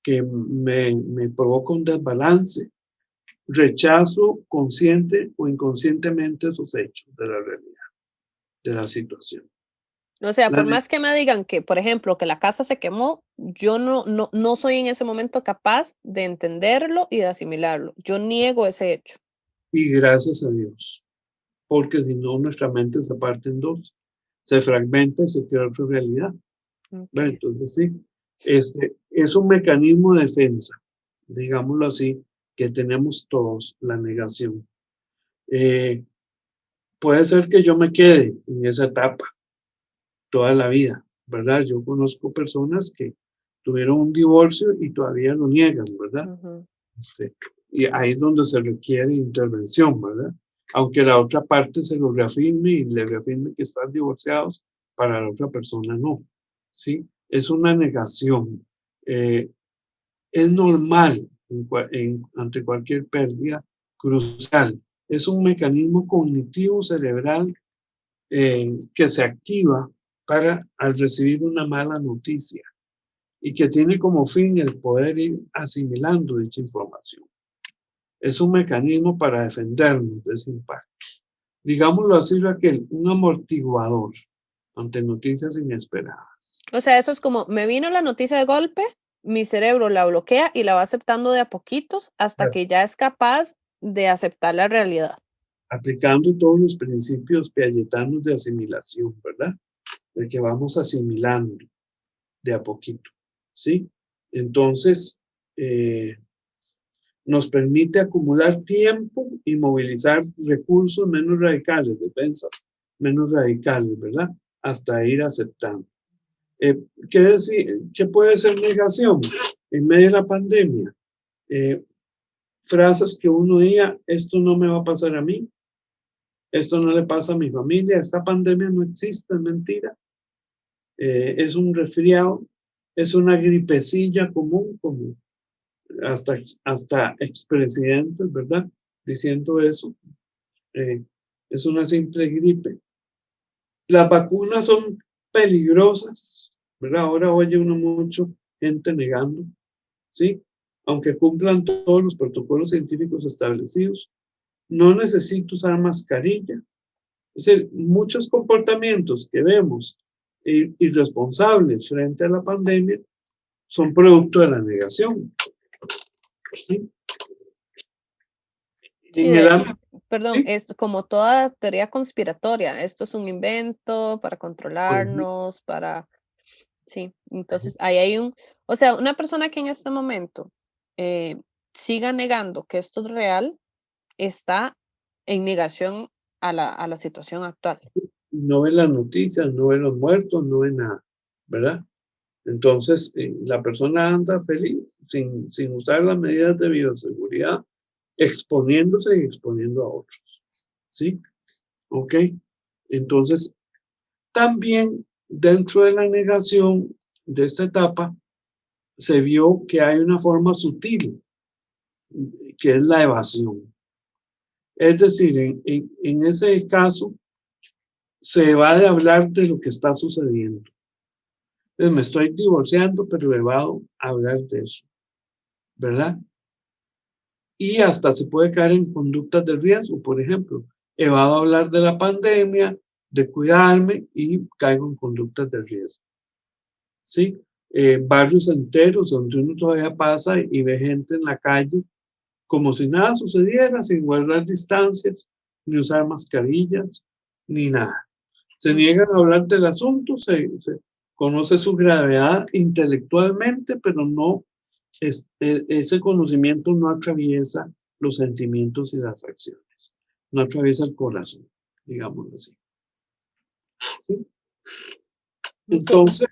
que me provoca un desbalance, rechazo consciente o inconscientemente esos hechos de la realidad, de la situación. O sea, La por ne- más que me digan que, por ejemplo, que la casa se quemó, yo no soy en ese momento capaz de entenderlo y de asimilarlo. Yo niego ese hecho. y gracias a Dios, porque si no, nuestra mente se parte en dos, se fragmenta y se crea otra realidad. Bueno, Okay. entonces sí, es un mecanismo de defensa, digámoslo así, que tenemos todos, la negación. Eh, Puede ser que yo me quede en esa etapa toda la vida, ¿verdad? Yo conozco personas que tuvieron un divorcio y todavía lo niegan, ¿verdad? Ujú. Este, y ahí es donde se requiere intervención, ¿verdad? Aunque la otra parte se lo reafirme y le reafirme que están divorciados, para la otra persona no, ¿sí? Es una negación. Eh, es normal ante cualquier pérdida crucial. Es un mecanismo cognitivo cerebral que se activa para al recibir una mala noticia y que tiene como fin el poder ir asimilando dicha información. Es un mecanismo para defendernos de ese impacto. Digámoslo así, Raquel, un amortiguador ante noticias inesperadas. O sea, eso es como, me vino la noticia de golpe, mi cerebro la bloquea y la va aceptando de a poquitos hasta que ya es capaz de aceptar la realidad. Aplicando todos los principios piagetanos de asimilación, ¿verdad? De que vamos asimilando de a poquito, ¿sí? Entonces, nos permite acumular tiempo y movilizar recursos menos radicales, defensas menos radicales, ¿verdad? Hasta ir aceptando. ¿Qué decir? ¿Qué puede ser negación en medio de la pandemia? Eh, Frases que uno diga, esto no me va a pasar a mí, esto no le pasa a mi familia, esta pandemia no existe, es mentira, es un resfriado, es una gripecilla común, como hasta expresidentes, ¿verdad? Diciendo eso, eh, es una simple gripe. Las vacunas son peligrosas, ¿verdad? Ahora oye uno mucho gente negando, ¿sí? Aunque cumplan todos los protocolos científicos establecidos, no necesito usar mascarilla. Es decir, muchos comportamientos que vemos irresponsables frente a la pandemia son producto de la negación, ¿sí? Sí, En el ámbito, perdón, ¿sí? es como toda teoría conspiratoria. Esto es un invento para Ujú, controlarnos, sí. ujú. Entonces, ahí hay o sea, una persona que en este momento eh, siga negando que esto es real, está en negación a la situación actual. No ve las noticias, no ve los muertos, no ve nada, ¿verdad? Entonces, la persona anda feliz, sin usar las medidas de bioseguridad, exponiéndose y exponiendo a otros, ¿sí? ¿Ok? Entonces, también dentro de la negación de esta etapa, se vio que hay una forma sutil, que es la evasión. Es decir, en ese caso, se va de hablar de lo que está sucediendo. Entonces, me estoy divorciando, pero evado hablar de eso, ¿verdad? Y hasta se puede caer en conductas de riesgo, por ejemplo, evado hablar de la pandemia, de cuidarme y caigo en conductas de riesgo, ¿sí? Barrios enteros donde uno todavía pasa y ve gente en la calle como si nada sucediera, sin guardar distancias, ni usar mascarillas, ni nada. Se Ujú. niegan a hablar del asunto, se conoce su gravedad intelectualmente, pero no ese conocimiento no atraviesa los sentimientos y las acciones, no atraviesa el corazón, digámoslo así. ¿Sí? Ok, Entonces,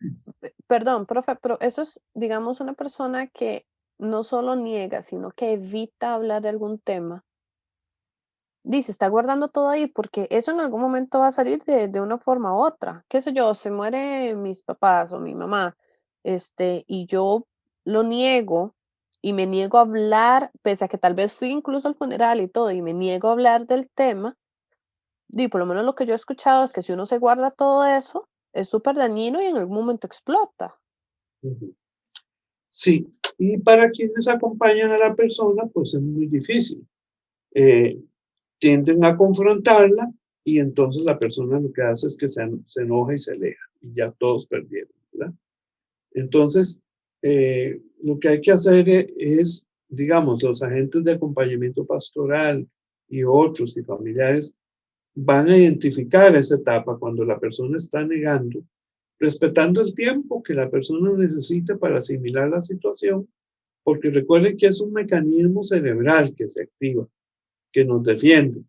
perdón, profe, pero eso es, digamos, una persona que no solo niega, sino que evita hablar de algún tema. Dice, está guardando todo ahí porque eso en algún momento va a salir de una forma u otra. Qué sé yo, se muere mis papás o mi mamá, y yo lo niego y me niego a hablar, pese a que tal vez fui incluso al funeral y todo, y me niego a hablar del tema. Y por lo menos lo que yo he escuchado es que si uno se guarda todo eso, es súper dañino y en algún momento explota. Ujú. Sí, y para quienes acompañan a la persona, pues es muy difícil. Eh, Tienden a confrontarla y entonces la persona lo que hace es que se enoja y se aleja y ya todos perdieron, ¿verdad? Entonces, lo que hay que hacer es, digamos, los agentes de acompañamiento pastoral y otros y familiares van a identificar esa etapa cuando la persona está negando, respetando el tiempo que la persona necesita para asimilar la situación, porque recuerden que es un mecanismo cerebral que se activa, que nos defiende,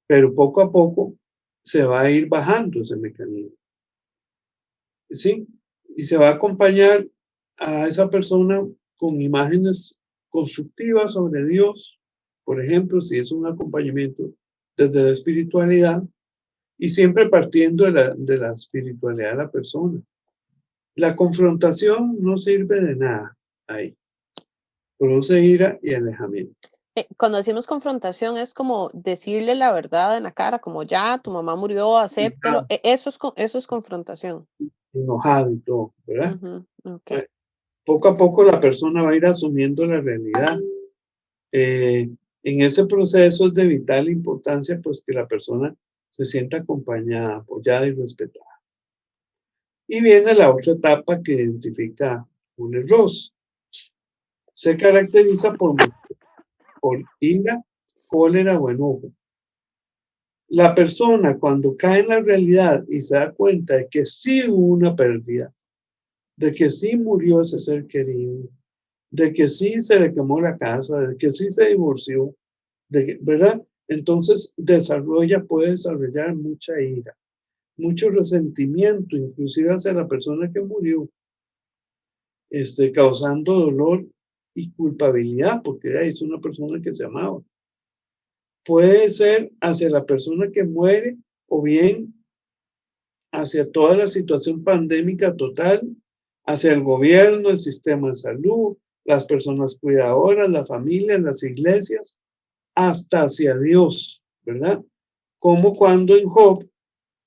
pero poco a poco se va a ir bajando ese mecanismo, ¿sí? Y se va a acompañar a esa persona con imágenes constructivas sobre Dios, por ejemplo, si es un acompañamiento desde la espiritualidad, y siempre partiendo de la espiritualidad de la persona. La confrontación no sirve de nada ahí, produce ira y alejamiento. Cuando decimos confrontación es como decirle la verdad en la cara, como ya, tu mamá murió, acéptelo. Eso es confrontación. Enojado y todo, ¿verdad? Ujú, ok, Poco a poco la persona va a ir asumiendo la realidad. Eh, en ese proceso es de vital importancia, pues, que la persona se sienta acompañada, apoyada y respetada. Y viene la otra etapa que identifica un error. Se caracteriza por ira, cólera o enojo. La persona cuando cae en la realidad y se da cuenta de que sí hubo una pérdida, de que sí murió ese ser querido, de que sí se le quemó la casa, de que sí se divorció, ¿verdad? Entonces puede desarrollar mucha ira, mucho resentimiento, inclusive hacia la persona que murió, causando dolor y culpabilidad, porque es una persona que se amaba. Puede ser hacia la persona que muere o bien hacia toda la situación pandémica total, hacia el gobierno, el sistema de salud, las personas cuidadoras, la familia, las iglesias, hasta hacia Dios, ¿verdad? Como cuando en Job,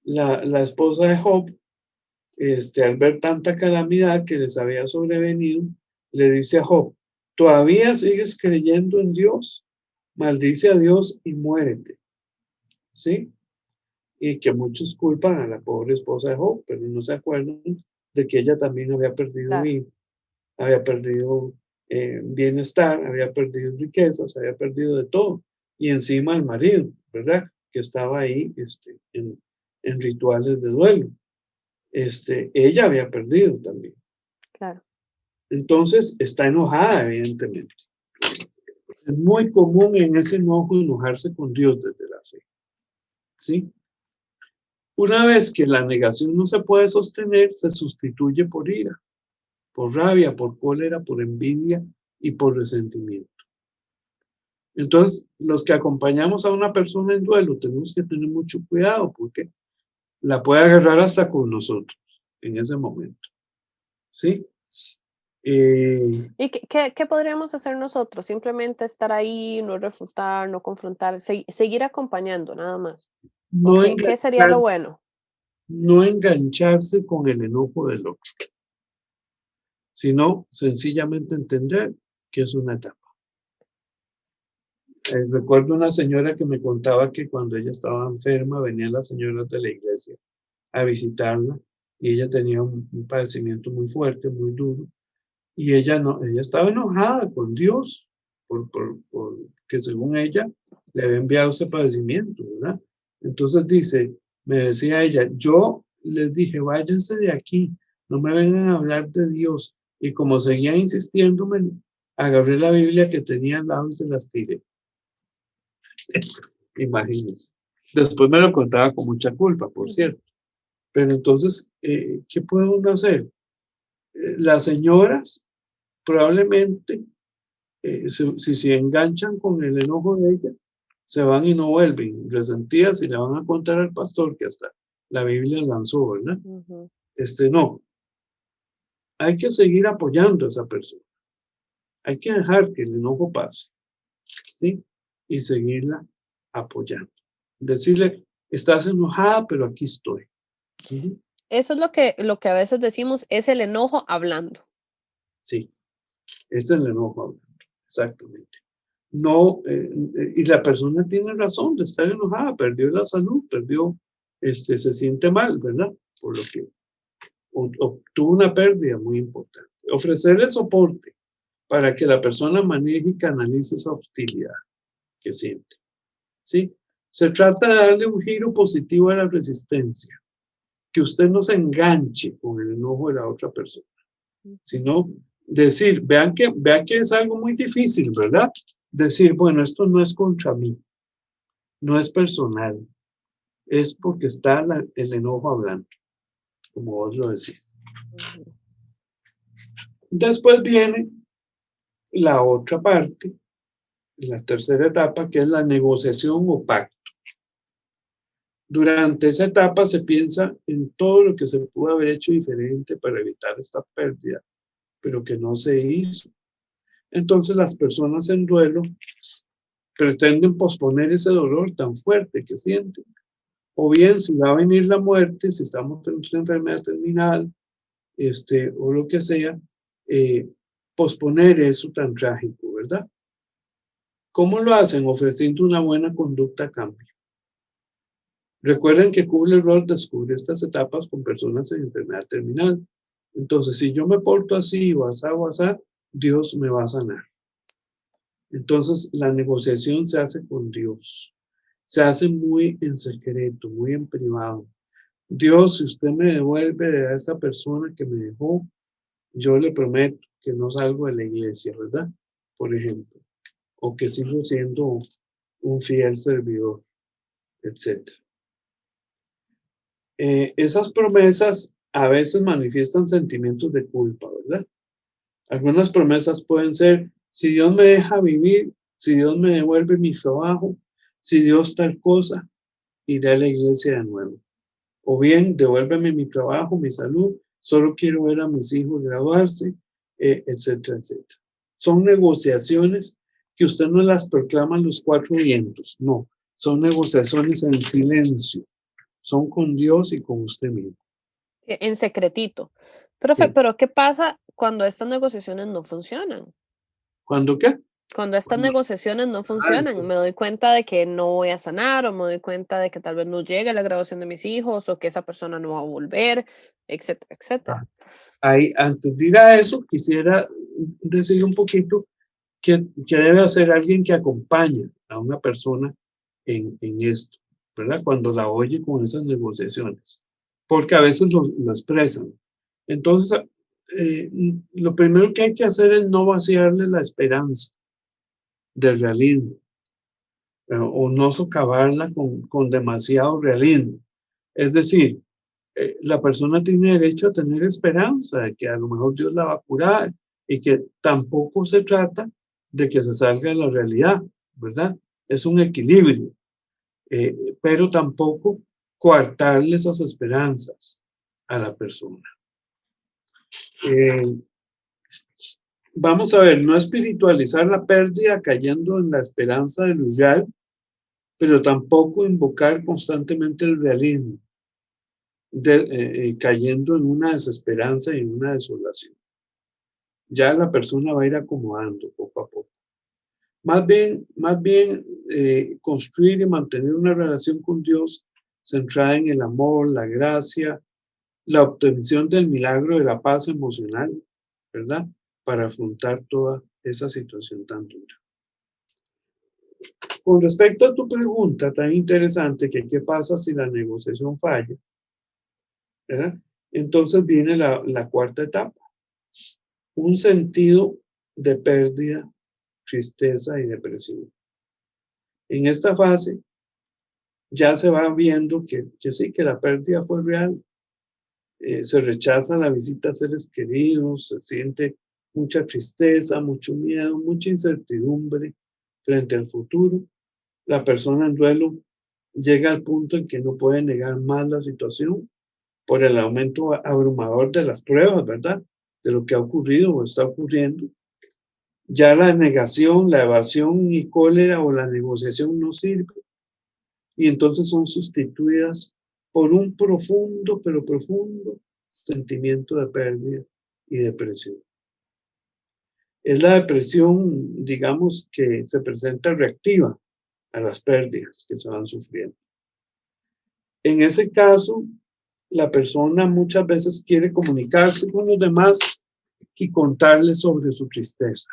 la esposa de Job, al ver tanta calamidad que les había sobrevenido, le dice a Job, ¿todavía sigues creyendo en Dios? Maldice a Dios y muérete, ¿sí? Y que muchos culpan a la pobre esposa de Job, pero no se acuerdan de que ella también había perdido claro. vida, había perdido bienestar, había perdido riquezas, había perdido de todo. Y encima el marido, ¿verdad? Que estaba ahí en rituales de duelo. Ella había perdido también. Claro. Entonces está enojada, evidentemente. Es muy común en ese enojo enojarse con Dios desde la fe. ¿Sí? Una vez que la negación no se puede sostener, se sustituye por ira, por rabia, por cólera, por envidia y por resentimiento. Entonces, los que acompañamos a una persona en duelo tenemos que tener mucho cuidado porque la puede agarrar hasta con nosotros en ese momento. ¿Sí? ¿Y qué podríamos hacer nosotros? Simplemente estar ahí, no refutar, no confrontar, seguir acompañando, nada más. ¿O No qué sería lo enganchar, bueno? no engancharse con el enojo del otro, sino sencillamente entender que es una etapa. Recuerdo una señora que me contaba que cuando ella estaba enferma venían las señoras de la iglesia a visitarla y ella tenía un padecimiento muy fuerte, muy duro, y ella no, ella estaba enojada con Dios por que según ella le había enviado ese padecimiento, ¿verdad? Entonces me decía ella, yo les dije, váyanse de aquí, no me vengan a hablar de Dios. Y como seguía insistiéndome, agarré la Biblia que tenía al lado y se las tiré. Imagínense. Después me lo contaba con mucha culpa, por Ujú. cierto. Pero entonces, ¿qué puede uno hacer? Las señoras probablemente, si se enganchan con el enojo de ella, se van y no vuelven resentidas y le van a contar al pastor que hasta la Biblia lanzó, ¿verdad? Ujú. No, hay que seguir apoyando a esa persona. Hay que dejar que el enojo pase, ¿sí? Y seguirla apoyando. Decirle, estás enojada, pero aquí estoy. Ujú. Eso es lo que a veces decimos, es el enojo hablando. Sí, es el enojo hablando, exactamente. No, y la persona tiene razón de estar enojada, perdió la salud, se siente mal, ¿verdad? Por lo que obtuvo una pérdida muy importante. Ofrecerle soporte para que la persona maneje y canalice esa hostilidad que siente, ¿sí? Se trata de darle un giro positivo a la resistencia, que usted no se enganche con el enojo de la otra persona, sino decir, vean que es algo muy difícil, ¿verdad? Decir, bueno, esto no es contra mí, no es personal, es porque está el enojo hablando, como vos lo decís. Ujú. Después viene la otra parte, la tercera etapa, que es la negociación o pacto. Durante esa etapa se piensa en todo lo que se pudo haber hecho diferente para evitar esta pérdida, pero que no se hizo. Entonces las personas en duelo pretenden posponer ese dolor tan fuerte que sienten. O bien, si va a venir la muerte, si estamos en una enfermedad terminal, o lo que sea, posponer eso tan trágico, ¿verdad? ¿Cómo lo hacen? Ofreciendo una buena conducta a cambio. Recuerden que Kubler-Ross descubre estas etapas con personas en enfermedad terminal. Entonces, si yo me porto así, o asá, Dios me va a sanar. Entonces, la negociación se hace con Dios. Se hace muy en secreto, muy en privado. Dios, si usted me devuelve a esta persona que me dejó, yo le prometo que no salgo de la iglesia, ¿verdad? Por ejemplo, o que sigo siendo un fiel servidor, etc. Esas promesas a veces manifiestan sentimientos de culpa, ¿verdad? Algunas promesas pueden ser, si Dios me deja vivir, si Dios me devuelve mi trabajo, si Dios tal cosa, iré a la iglesia de nuevo. O bien, devuélveme mi trabajo, mi salud, solo quiero ver a mis hijos graduarse, etcétera, etcétera. Son negociaciones que usted no las proclama a los cuatro vientos, no, son negociaciones en silencio, son con Dios y con usted mismo. En secretito. Profe, Sí. pero ¿qué pasa cuando estas negociaciones no funcionan? ¿Cuándo qué? Cuando estas Cuando- negociaciones no funcionan, me doy cuenta de que no voy a sanar o me doy cuenta de que tal vez no llegue la graduación de mis hijos o que esa persona no va a volver, etcétera, Ah, etcétera. ahí, antes de ir a eso, quisiera decir un poquito que debe hacer alguien que acompañe a una persona en esto, ¿verdad? Cuando la oye con esas negociaciones, porque a veces lo expresan. Entonces, lo primero que hay que hacer es no vaciarle la esperanza del realismo, o no socavarla con demasiado realismo. Es decir, la persona tiene derecho a tener esperanza de que a lo mejor Dios la va a curar y que tampoco se trata de que se salga de la realidad, ¿verdad? Es un equilibrio, pero tampoco coartarle esas esperanzas a la persona. Eh, Vamos a ver, no espiritualizar la pérdida cayendo en la esperanza de lo real, pero tampoco invocar constantemente el realismo, cayendo en una desesperanza y en una desolación. Ya la persona va a ir acomodando poco a poco. Más bien construir y mantener una relación con Dios centrada en el amor, la gracia, la obtención del milagro de la paz emocional, ¿verdad? Para afrontar toda esa situación tan dura. Con respecto a tu pregunta tan interesante, que qué pasa si la negociación falla, ¿verdad? Entonces viene la cuarta etapa, un sentido de pérdida, tristeza y depresión. En esta fase ya se va viendo que sí, que la pérdida fue real, se rechaza la visita a seres queridos, se siente mucha tristeza, mucho miedo, mucha incertidumbre frente al futuro. La persona en duelo llega al punto en que no puede negar más la situación por el aumento abrumador de las pruebas, ¿verdad? De lo que ha ocurrido o está ocurriendo. Ya la negación, la evasión y cólera o la negociación no sirve, y entonces son sustituidas por un profundo, pero profundo sentimiento de pérdida y depresión. Es la depresión, digamos, que se presenta reactiva a las pérdidas que se van sufriendo. En ese caso, la persona muchas veces quiere comunicarse con los demás y contarles sobre su tristeza.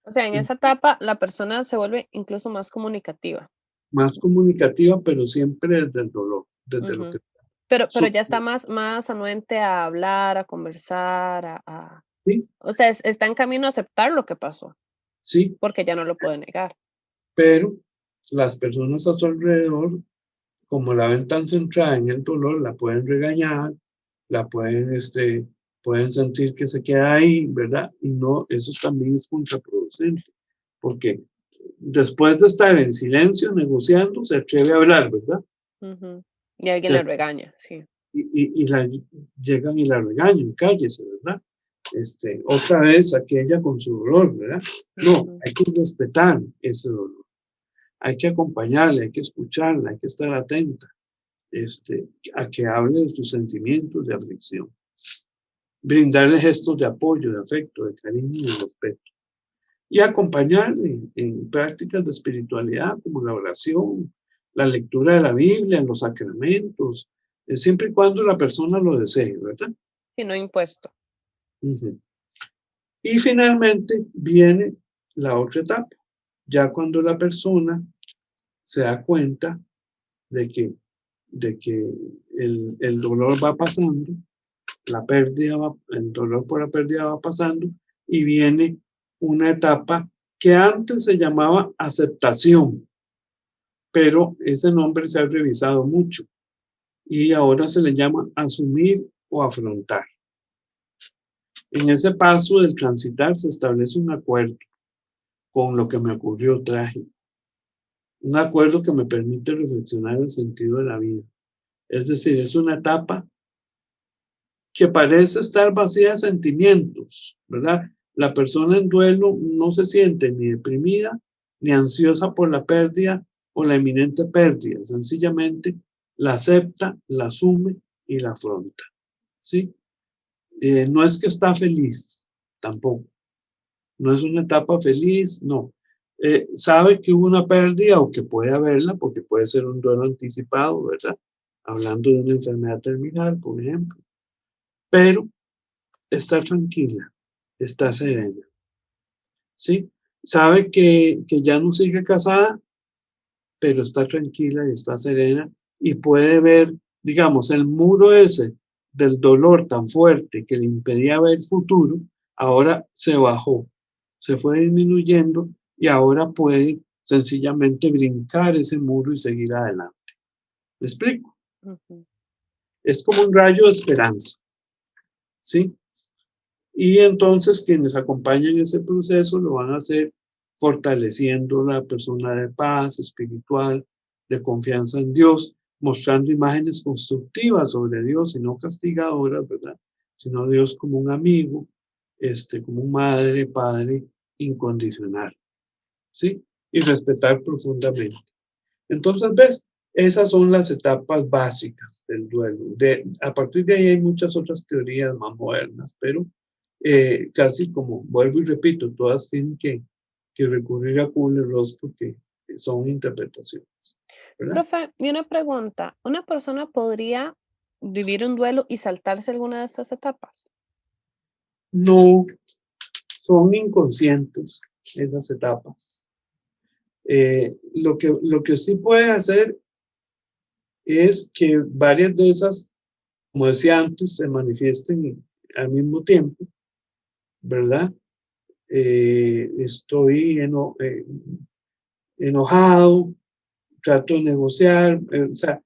O sea, en esa etapa la persona se vuelve incluso más comunicativa. Más comunicativa, pero siempre desde el dolor, desde lo Ujú. que Pero ya está sufre. más anuente a hablar, a conversar, Sí, o sea, está en camino a aceptar lo que pasó, sí, porque ya no lo puede negar. pero las personas a su alrededor, como la ven tan centrada en el dolor, la pueden regañar, la pueden sentir que se queda ahí, ¿verdad? Y no, eso también es contraproducente, porque después de estar en silencio negociando, se atreve a hablar, ¿verdad? Ujú. Y alguien Se- le regaña, sí. llegan y la regañan, cállese, ¿verdad? Otra vez aquella con su dolor, ¿verdad? No, Ujú. hay que respetar ese dolor, hay que acompañarle, hay que escucharla, hay que estar atenta, a que hable de sus sentimientos de aflicción, brindarle gestos de apoyo, de afecto, de cariño y de respeto, y acompañarle en prácticas de espiritualidad como la oración, la lectura de la Biblia, los sacramentos, siempre y cuando la persona lo desee, ¿verdad? Y no impuesto. Ujú. Y finalmente viene la otra etapa, ya cuando la persona se da cuenta de que el dolor va pasando, el dolor por la pérdida va pasando y viene una etapa que antes se llamaba aceptación, pero ese nombre se ha revisado mucho y ahora se le llama asumir o afrontar. En ese paso del transitar se establece un acuerdo con lo que me ocurrió trágico, un acuerdo que me permite reflexionar el sentido de la vida. Es decir, es una etapa que parece estar vacía de sentimientos, ¿verdad? La persona en duelo no se siente ni deprimida ni ansiosa por la pérdida o la inminente pérdida, sencillamente la acepta, la asume y la afronta, ¿sí? No es que está feliz, tampoco, no es una etapa feliz, no. Sabe que hubo una pérdida o que puede haberla, porque puede ser un duelo anticipado, ¿verdad? Hablando de una enfermedad terminal, por ejemplo, pero está tranquila, está Ujú. serena, ¿sí? Sabe que ya no sigue casada, pero está tranquila y está serena y puede ver, digamos, el muro ese del dolor tan fuerte que le impedía ver el futuro, ahora se bajó, se fue disminuyendo y ahora puede sencillamente brincar ese muro y seguir adelante. ¿Me explico? Ujú. Es como un rayo de esperanza, ¿sí? Y entonces quienes acompañan ese proceso lo van a hacer fortaleciendo la persona de paz espiritual, de confianza en Dios, mostrando imágenes constructivas sobre Dios y no castigadoras, ¿verdad? Sino Dios como un amigo, como un madre, padre incondicional, ¿sí? Y respetar profundamente. Entonces, ¿ves? Esas son las etapas básicas del duelo. A partir de ahí hay muchas otras teorías más modernas, pero casi como, vuelvo y repito, todas tienen que recurrir a Kubler-Ross porque son interpretaciones, ¿verdad? Profe, y una pregunta, ¿una persona podría vivir un duelo y saltarse alguna de estas etapas? No son inconscientes esas etapas. Lo que sí puede hacer es que varias de esas, como decía antes, se manifiesten al mismo tiempo, ¿verdad? Estoy enojado, trato de negociar, o sea,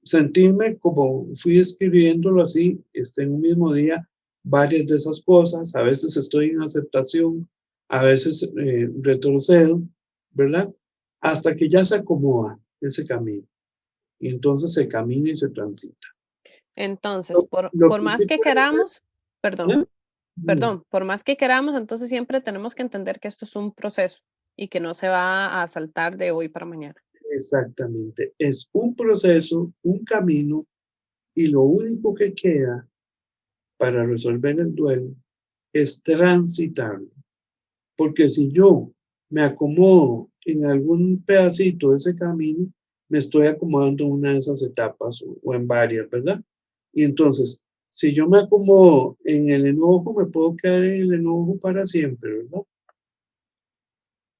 sentirme como fui escribiéndolo así, en un mismo día, varias de esas cosas, a veces estoy en aceptación, a veces retrocedo, ¿verdad? Hasta que ya se acomoda ese camino y entonces se camina y se transita. Entonces, Lo, por, lo por que más sí que puede ser, queramos, perdón, ¿eh? Mm, perdón, por más que queramos, entonces siempre tenemos que entender que esto es un proceso y que no se va a saltar de hoy para mañana. exactamente, es un proceso, un camino y lo único que queda para resolver el duelo es transitarlo. Porque si yo me acomodo en algún pedacito de ese camino, me estoy acomodando en una de esas etapas o en varias, ¿verdad? Y entonces, si yo me acomodo en el enojo, me puedo quedar en el enojo para siempre, ¿verdad?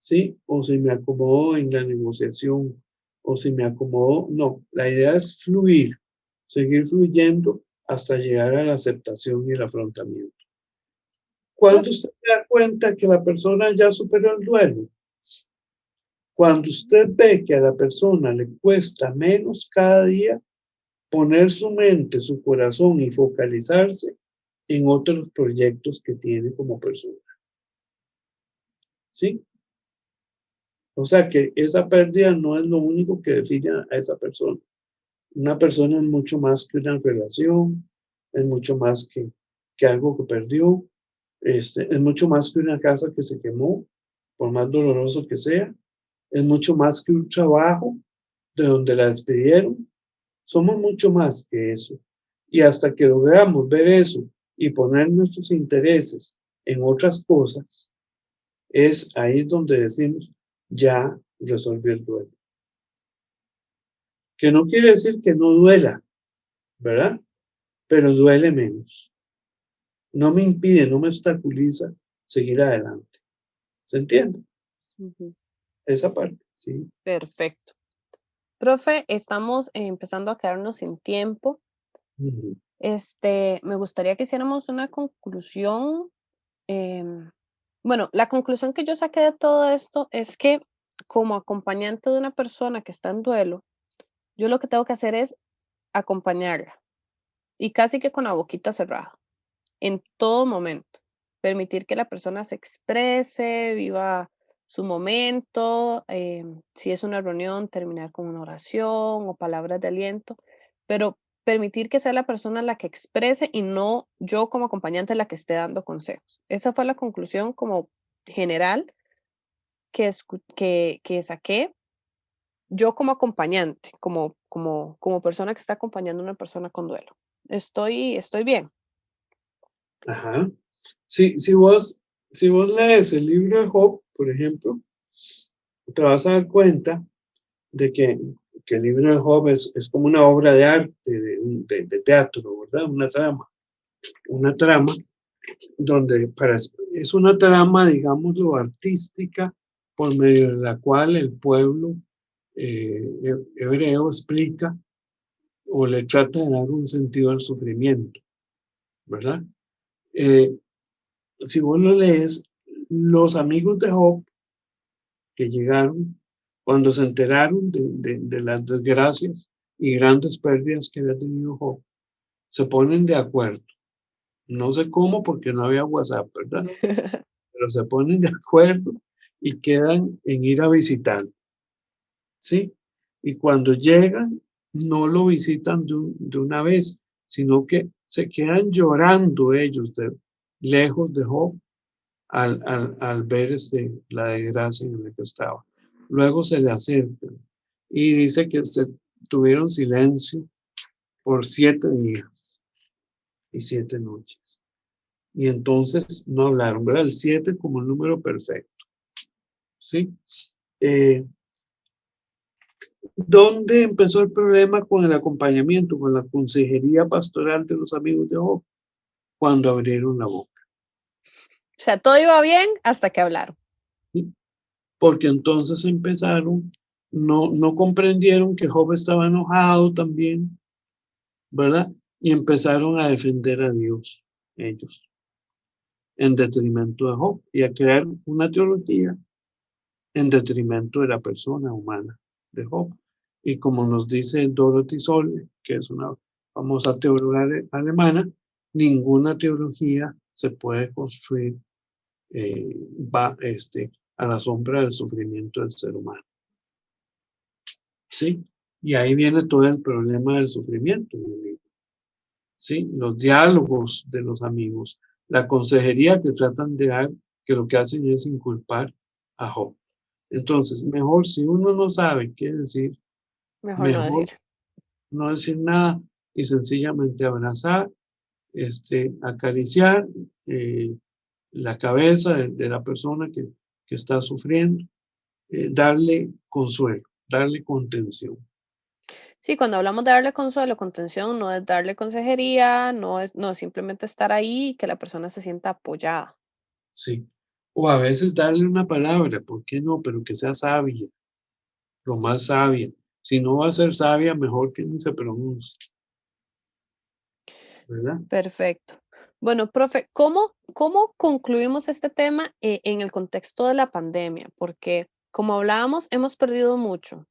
¿Sí? O si me acomodo en la negociación, o si me acomodo, no, la idea es fluir, seguir fluyendo hasta llegar a la aceptación y el afrontamiento. Cuando usted se da cuenta que la persona ya superó el duelo, cuando usted ve que a la persona le cuesta menos cada día poner su mente, su corazón y focalizarse en otros proyectos que tiene como persona. ¿Sí? O sea que esa pérdida no es lo único que define a esa persona. Una persona es mucho más que una relación, es mucho más que algo que perdió, es mucho más que una casa que se quemó, por más doloroso que sea, es mucho más que un trabajo de donde la despidieron. Somos mucho más que eso. Y hasta que logramos ver eso y poner nuestros intereses en otras cosas, es ahí donde decimos, ya resolví el duelo. Que no quiere decir que no duela, ¿verdad? Pero duele menos. No me impide, no me obstaculiza seguir adelante. ¿Se entiende? Ujú. Esa parte, sí. Perfecto. Profe, estamos empezando a quedarnos sin tiempo. Ujú. Me gustaría que hiciéramos una conclusión. Bueno, la conclusión que yo saqué de todo esto es que como acompañante de una persona que está en duelo, yo lo que tengo que hacer es acompañarla y casi que con la boquita cerrada, en todo momento. Permitir que la persona se exprese, viva su momento, si es una reunión, terminar con una oración o palabras de aliento, pero permitir que sea la persona la que exprese y no yo como acompañante la que esté dando consejos. Esa fue la conclusión como general que saqué yo como acompañante, como persona que está acompañando a una persona con duelo. Estoy bien. Ajá. Sí, si vos lees el libro de Job, por ejemplo, te vas a dar cuenta de que el libro de Job es como una obra de arte, de teatro, ¿verdad? Una trama donde es una trama, digámoslo, artística, por medio de la cual el pueblo hebreo explica o le trata de dar un sentido al sufrimiento, ¿verdad? Eh, si vos lo lees, los amigos de Job que llegaron, cuando se enteraron de las desgracias y grandes pérdidas que había tenido Job, se ponen de acuerdo. No sé cómo, porque no había WhatsApp, ¿verdad? Pero se ponen de acuerdo y quedan en ir a visitar, ¿sí? Y cuando llegan, no lo visitan de una vez, sino que se quedan llorando ellos lejos de Job al ver la desgracia en la que estaba. Luego se le acercan y dice que se tuvieron silencio por 7 días y 7 noches. Y entonces no hablaron, ¿verdad? El 7 como el número perfecto, ¿sí? Eh, ¿Dónde empezó el problema con el acompañamiento, con la consejería pastoral de los amigos de Job? Cuando abrieron la boca. O sea, todo iba bien hasta que hablaron. ¿Sí? Porque entonces empezaron, no comprendieron que Job estaba enojado también, ¿verdad? Y empezaron a defender a Dios, ellos, en detrimento de Job, y a crear una teología en detrimento de la persona humana de Job. Y como nos dice Dorothy Solle, que es una famosa teóloga alemana, ninguna teología se puede construir a la sombra del sufrimiento del ser humano. ¿Sí? Y ahí viene todo el problema del sufrimiento, mi amigo. ¿Sí? Los diálogos de los amigos, la consejería que tratan de dar, que lo que hacen es inculpar a Job. Entonces, mejor si uno no sabe qué decir, Mejor no mejor decir. no decir nada y sencillamente abrazar acariciar la cabeza de la persona que está sufriendo, darle consuelo, darle contención. Sí, cuando hablamos de darle consuelo, contención, no es darle consejería, no es simplemente estar ahí y que la persona se sienta apoyada. Sí. O a veces darle una palabra, ¿por qué no? Pero que sea sabia, lo más sabia. Si no va a ser sabia, mejor que ni se pronuncie, ¿verdad? Perfecto. Bueno, profe, cómo concluimos este tema en el contexto de la pandemia? Porque, como hablábamos, hemos perdido mucho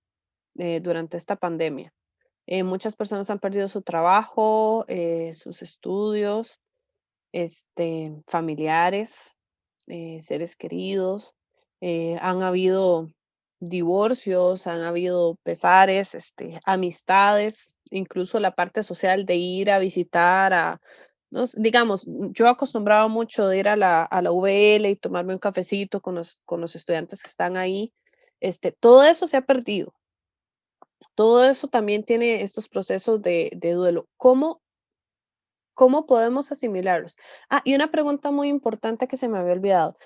durante esta pandemia. Muchas personas han perdido su trabajo, sus estudios, familiares, seres queridos. Han habido divorcios, han habido pesares, amistades, incluso la parte social de ir a visitar a, no sé, digamos, yo acostumbraba mucho de ir a la UVL y tomarme un cafecito con los estudiantes que están ahí. Todo eso se ha perdido. Todo eso también tiene estos procesos de duelo. ¿Cómo podemos asimilarlos? Ah, y una pregunta muy importante que se me había olvidado.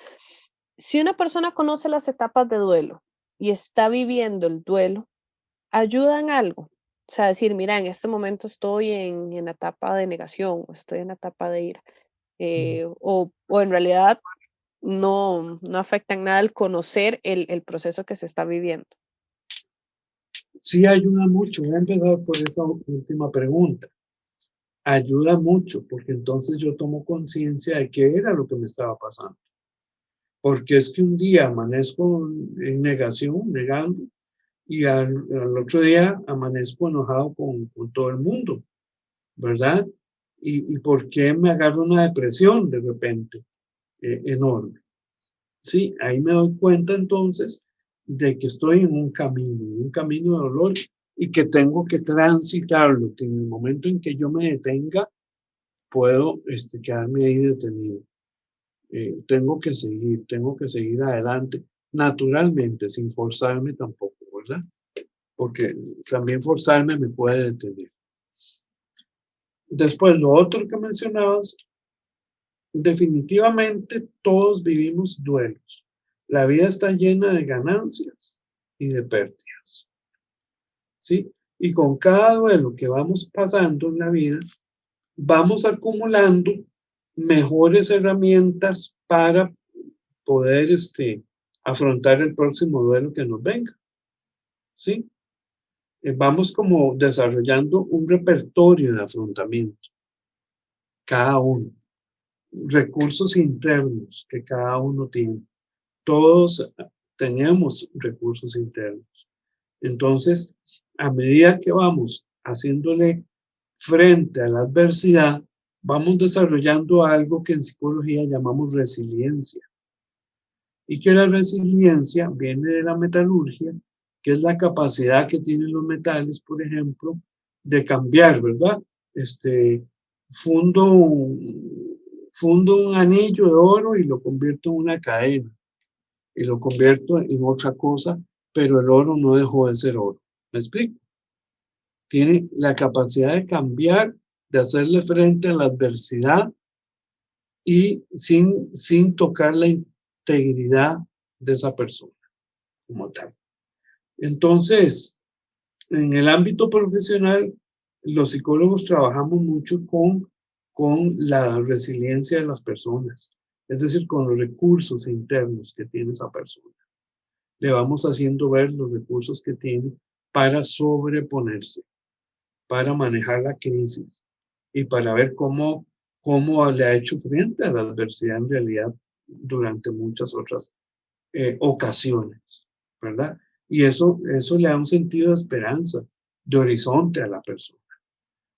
Si una persona conoce las etapas de duelo y está viviendo el duelo, ¿ayuda en algo? O sea, decir, mira, en este momento estoy en la etapa de negación o estoy en la etapa de ira. Mm. O en realidad no afecta en nada el conocer el proceso que se está viviendo. Sí ayuda mucho. Voy a empezar por esa última pregunta. Ayuda mucho porque entonces yo tomo conciencia de qué era lo que me estaba pasando. Porque es que un día amanezco en negación, negando, y al otro día amanezco enojado con todo el mundo, ¿verdad? Y por qué me agarro una depresión de repente enorme. Sí, ahí me doy cuenta entonces de que estoy en un camino de dolor y que tengo que transitarlo, que en el momento en que yo me detenga, puedo quedarme ahí detenido. Tengo que seguir adelante, naturalmente, sin forzarme tampoco, ¿verdad? Porque también forzarme me puede detener. Después, lo otro que mencionabas, definitivamente todos vivimos duelos. La vida está llena de ganancias y de pérdidas, ¿sí? Y con cada duelo que vamos pasando en la vida, vamos acumulando mejores herramientas para poder afrontar el próximo duelo que nos venga, ¿sí? Vamos como desarrollando un repertorio de afrontamiento, cada uno, recursos internos que cada uno tiene. Todos tenemos recursos internos. Entonces, a medida que vamos haciéndole frente a la adversidad, vamos desarrollando algo que en psicología llamamos resiliencia. Y que la resiliencia viene de la metalurgia, que es la capacidad que tienen los metales, por ejemplo, de cambiar, ¿verdad? Este, fundo, fundo un anillo de oro y lo convierto en una cadena y lo convierto en otra cosa, pero el oro no dejó de ser oro. ¿Me explico? Tiene la capacidad de cambiar, de hacerle frente a la adversidad y sin tocar la integridad de esa persona como tal. Entonces, en el ámbito profesional, los psicólogos trabajamos mucho con la resiliencia de las personas, es decir, con los recursos internos que tiene esa persona. Le vamos haciendo ver los recursos que tiene para sobreponerse, para manejar la crisis y para ver cómo le ha hecho frente a la adversidad en realidad durante muchas otras ocasiones, ¿verdad? Y eso le da un sentido de esperanza, de horizonte a la persona.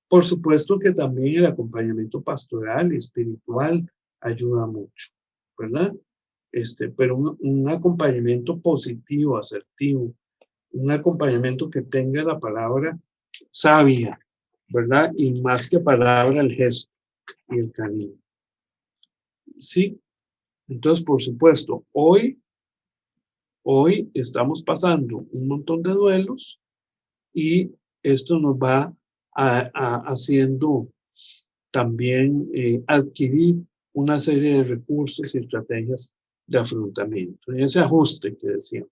Por supuesto que también el acompañamiento pastoral y espiritual ayuda mucho, ¿verdad? Pero un acompañamiento positivo, asertivo, un acompañamiento que tenga la palabra sabia, ¿verdad? Y más que palabra, el gesto y el cariño. Sí, entonces, por supuesto, hoy estamos pasando un montón de duelos y esto nos va haciendo también adquirir una serie de recursos y estrategias de afrontamiento, en ese ajuste que decíamos.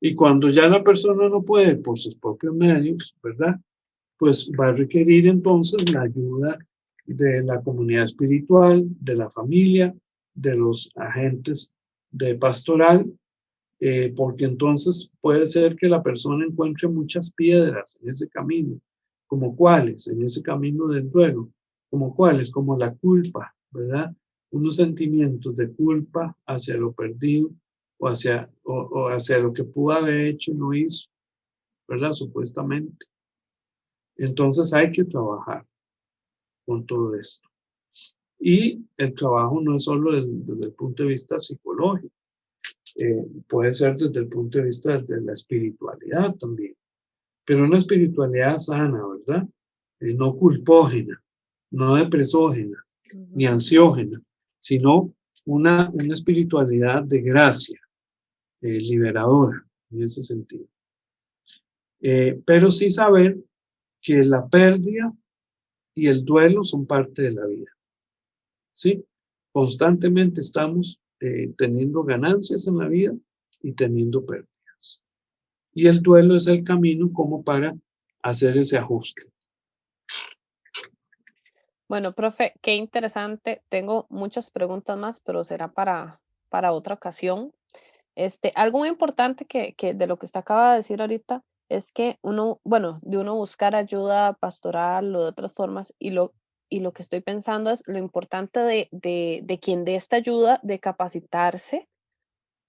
Y cuando ya la persona no puede por sus propios medios, ¿verdad? Pues va a requerir entonces la ayuda de la comunidad espiritual, de la familia, de los agentes de pastoral, porque entonces puede ser que la persona encuentre muchas piedras en ese camino, como cuáles, en ese camino del duelo, como cuáles, como la culpa, ¿verdad? Unos sentimientos de culpa hacia lo perdido o hacia lo que pudo haber hecho y no hizo, ¿verdad? Supuestamente. Entonces hay que trabajar con todo esto. Y el trabajo no es solo desde el punto de vista psicológico, puede ser desde el punto de vista de la espiritualidad también, pero una espiritualidad sana, ¿verdad? No culpógena, no depresógena, ni ansiógena, sino una espiritualidad de gracia, liberadora, en ese sentido. Pero sí saber que la pérdida y el duelo son parte de la vida, ¿sí? Constantemente estamos teniendo ganancias en la vida y teniendo pérdidas. Y el duelo es el camino como para hacer ese ajuste. Bueno, profe, qué interesante. Tengo muchas preguntas más, pero será para otra ocasión. Algo muy importante que de lo que usted acaba de decir ahorita es que uno, bueno, de uno buscar ayuda pastoral o de otras formas, y lo que estoy pensando es lo importante de quien dé esta ayuda, de capacitarse,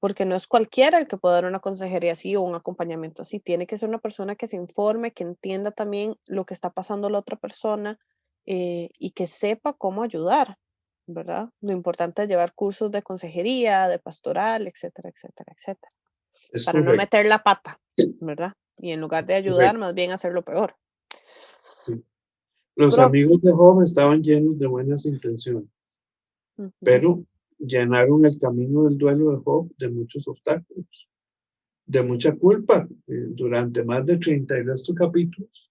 porque no es cualquiera el que puede dar una consejería así o un acompañamiento así. Tiene que ser una persona que se informe, que entienda también lo que está pasando la otra persona, y que sepa cómo ayudar, ¿verdad? Lo importante es llevar cursos de consejería, de pastoral, etcétera, etcétera, etcétera, Es para no correcto, meter la pata, ¿verdad? Y en lugar de ayudar, correcto. más bien hacerlo peor. Sí. Los Pro- amigos de Job estaban llenos de buenas intenciones, Ujú. pero llenaron el camino del duelo de Job de muchos obstáculos, de mucha culpa. Durante más de 30 y resto capítulos,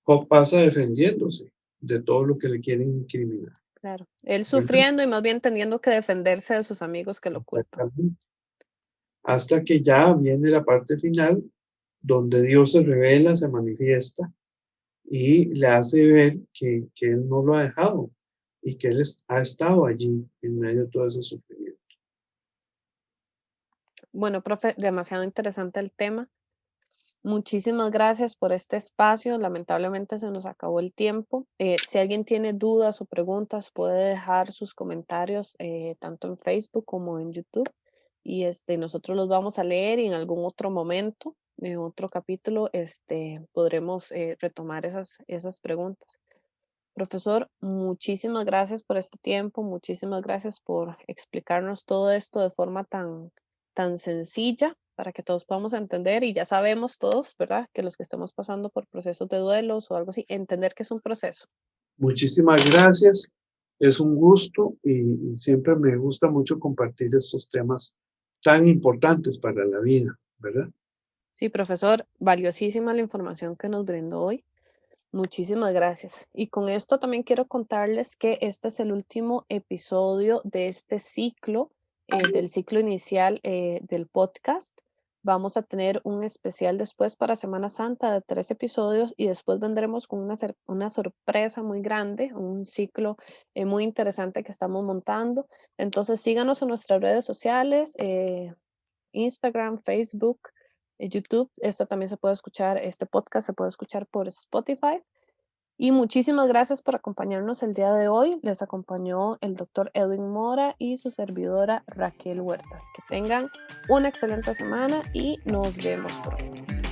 Job pasa defendiéndose de todo lo que le quieren incriminar, Claro. Él ¿verdad? sufriendo y más bien teniendo que defenderse de sus amigos que lo culpan. Exactamente. Hasta que ya viene la parte final, donde Dios se revela, se manifiesta y le hace ver que Él no lo ha dejado y que Él ha estado allí en medio de todo ese sufrimiento. Bueno, profe, demasiado interesante el tema. Muchísimas gracias por este espacio. Lamentablemente se nos acabó el tiempo. Si alguien tiene dudas o preguntas, puede dejar sus comentarios tanto en Facebook como en YouTube. Y nosotros los vamos a leer y en algún otro momento, en otro capítulo, podremos retomar esas preguntas. Profesor, muchísimas gracias por este tiempo. Muchísimas gracias por explicarnos todo esto de forma tan sencilla para que todos podamos entender y ya sabemos todos, ¿verdad? Que los que estemos pasando por procesos de duelos o algo así, entender que es un proceso. Muchísimas gracias. Es un gusto y siempre me gusta mucho compartir estos temas tan importantes para la vida, ¿verdad? Sí, profesor, valiosísima la información que nos brindó hoy. Muchísimas gracias. Y con esto también quiero contarles que este es el último episodio de este ciclo, del ciclo inicial del podcast. Vamos a tener un especial después para Semana Santa de 3 episodios y después vendremos con una sorpresa muy grande, un ciclo muy interesante que estamos montando. Entonces síganos en nuestras redes sociales, Instagram, Facebook, YouTube. Esto también se puede escuchar, este podcast se puede escuchar por Spotify. Y muchísimas gracias por acompañarnos el día de hoy. Les acompañó el doctor Edwin Mora y su servidora Raquel Huertas. Que tengan una excelente semana y nos vemos pronto.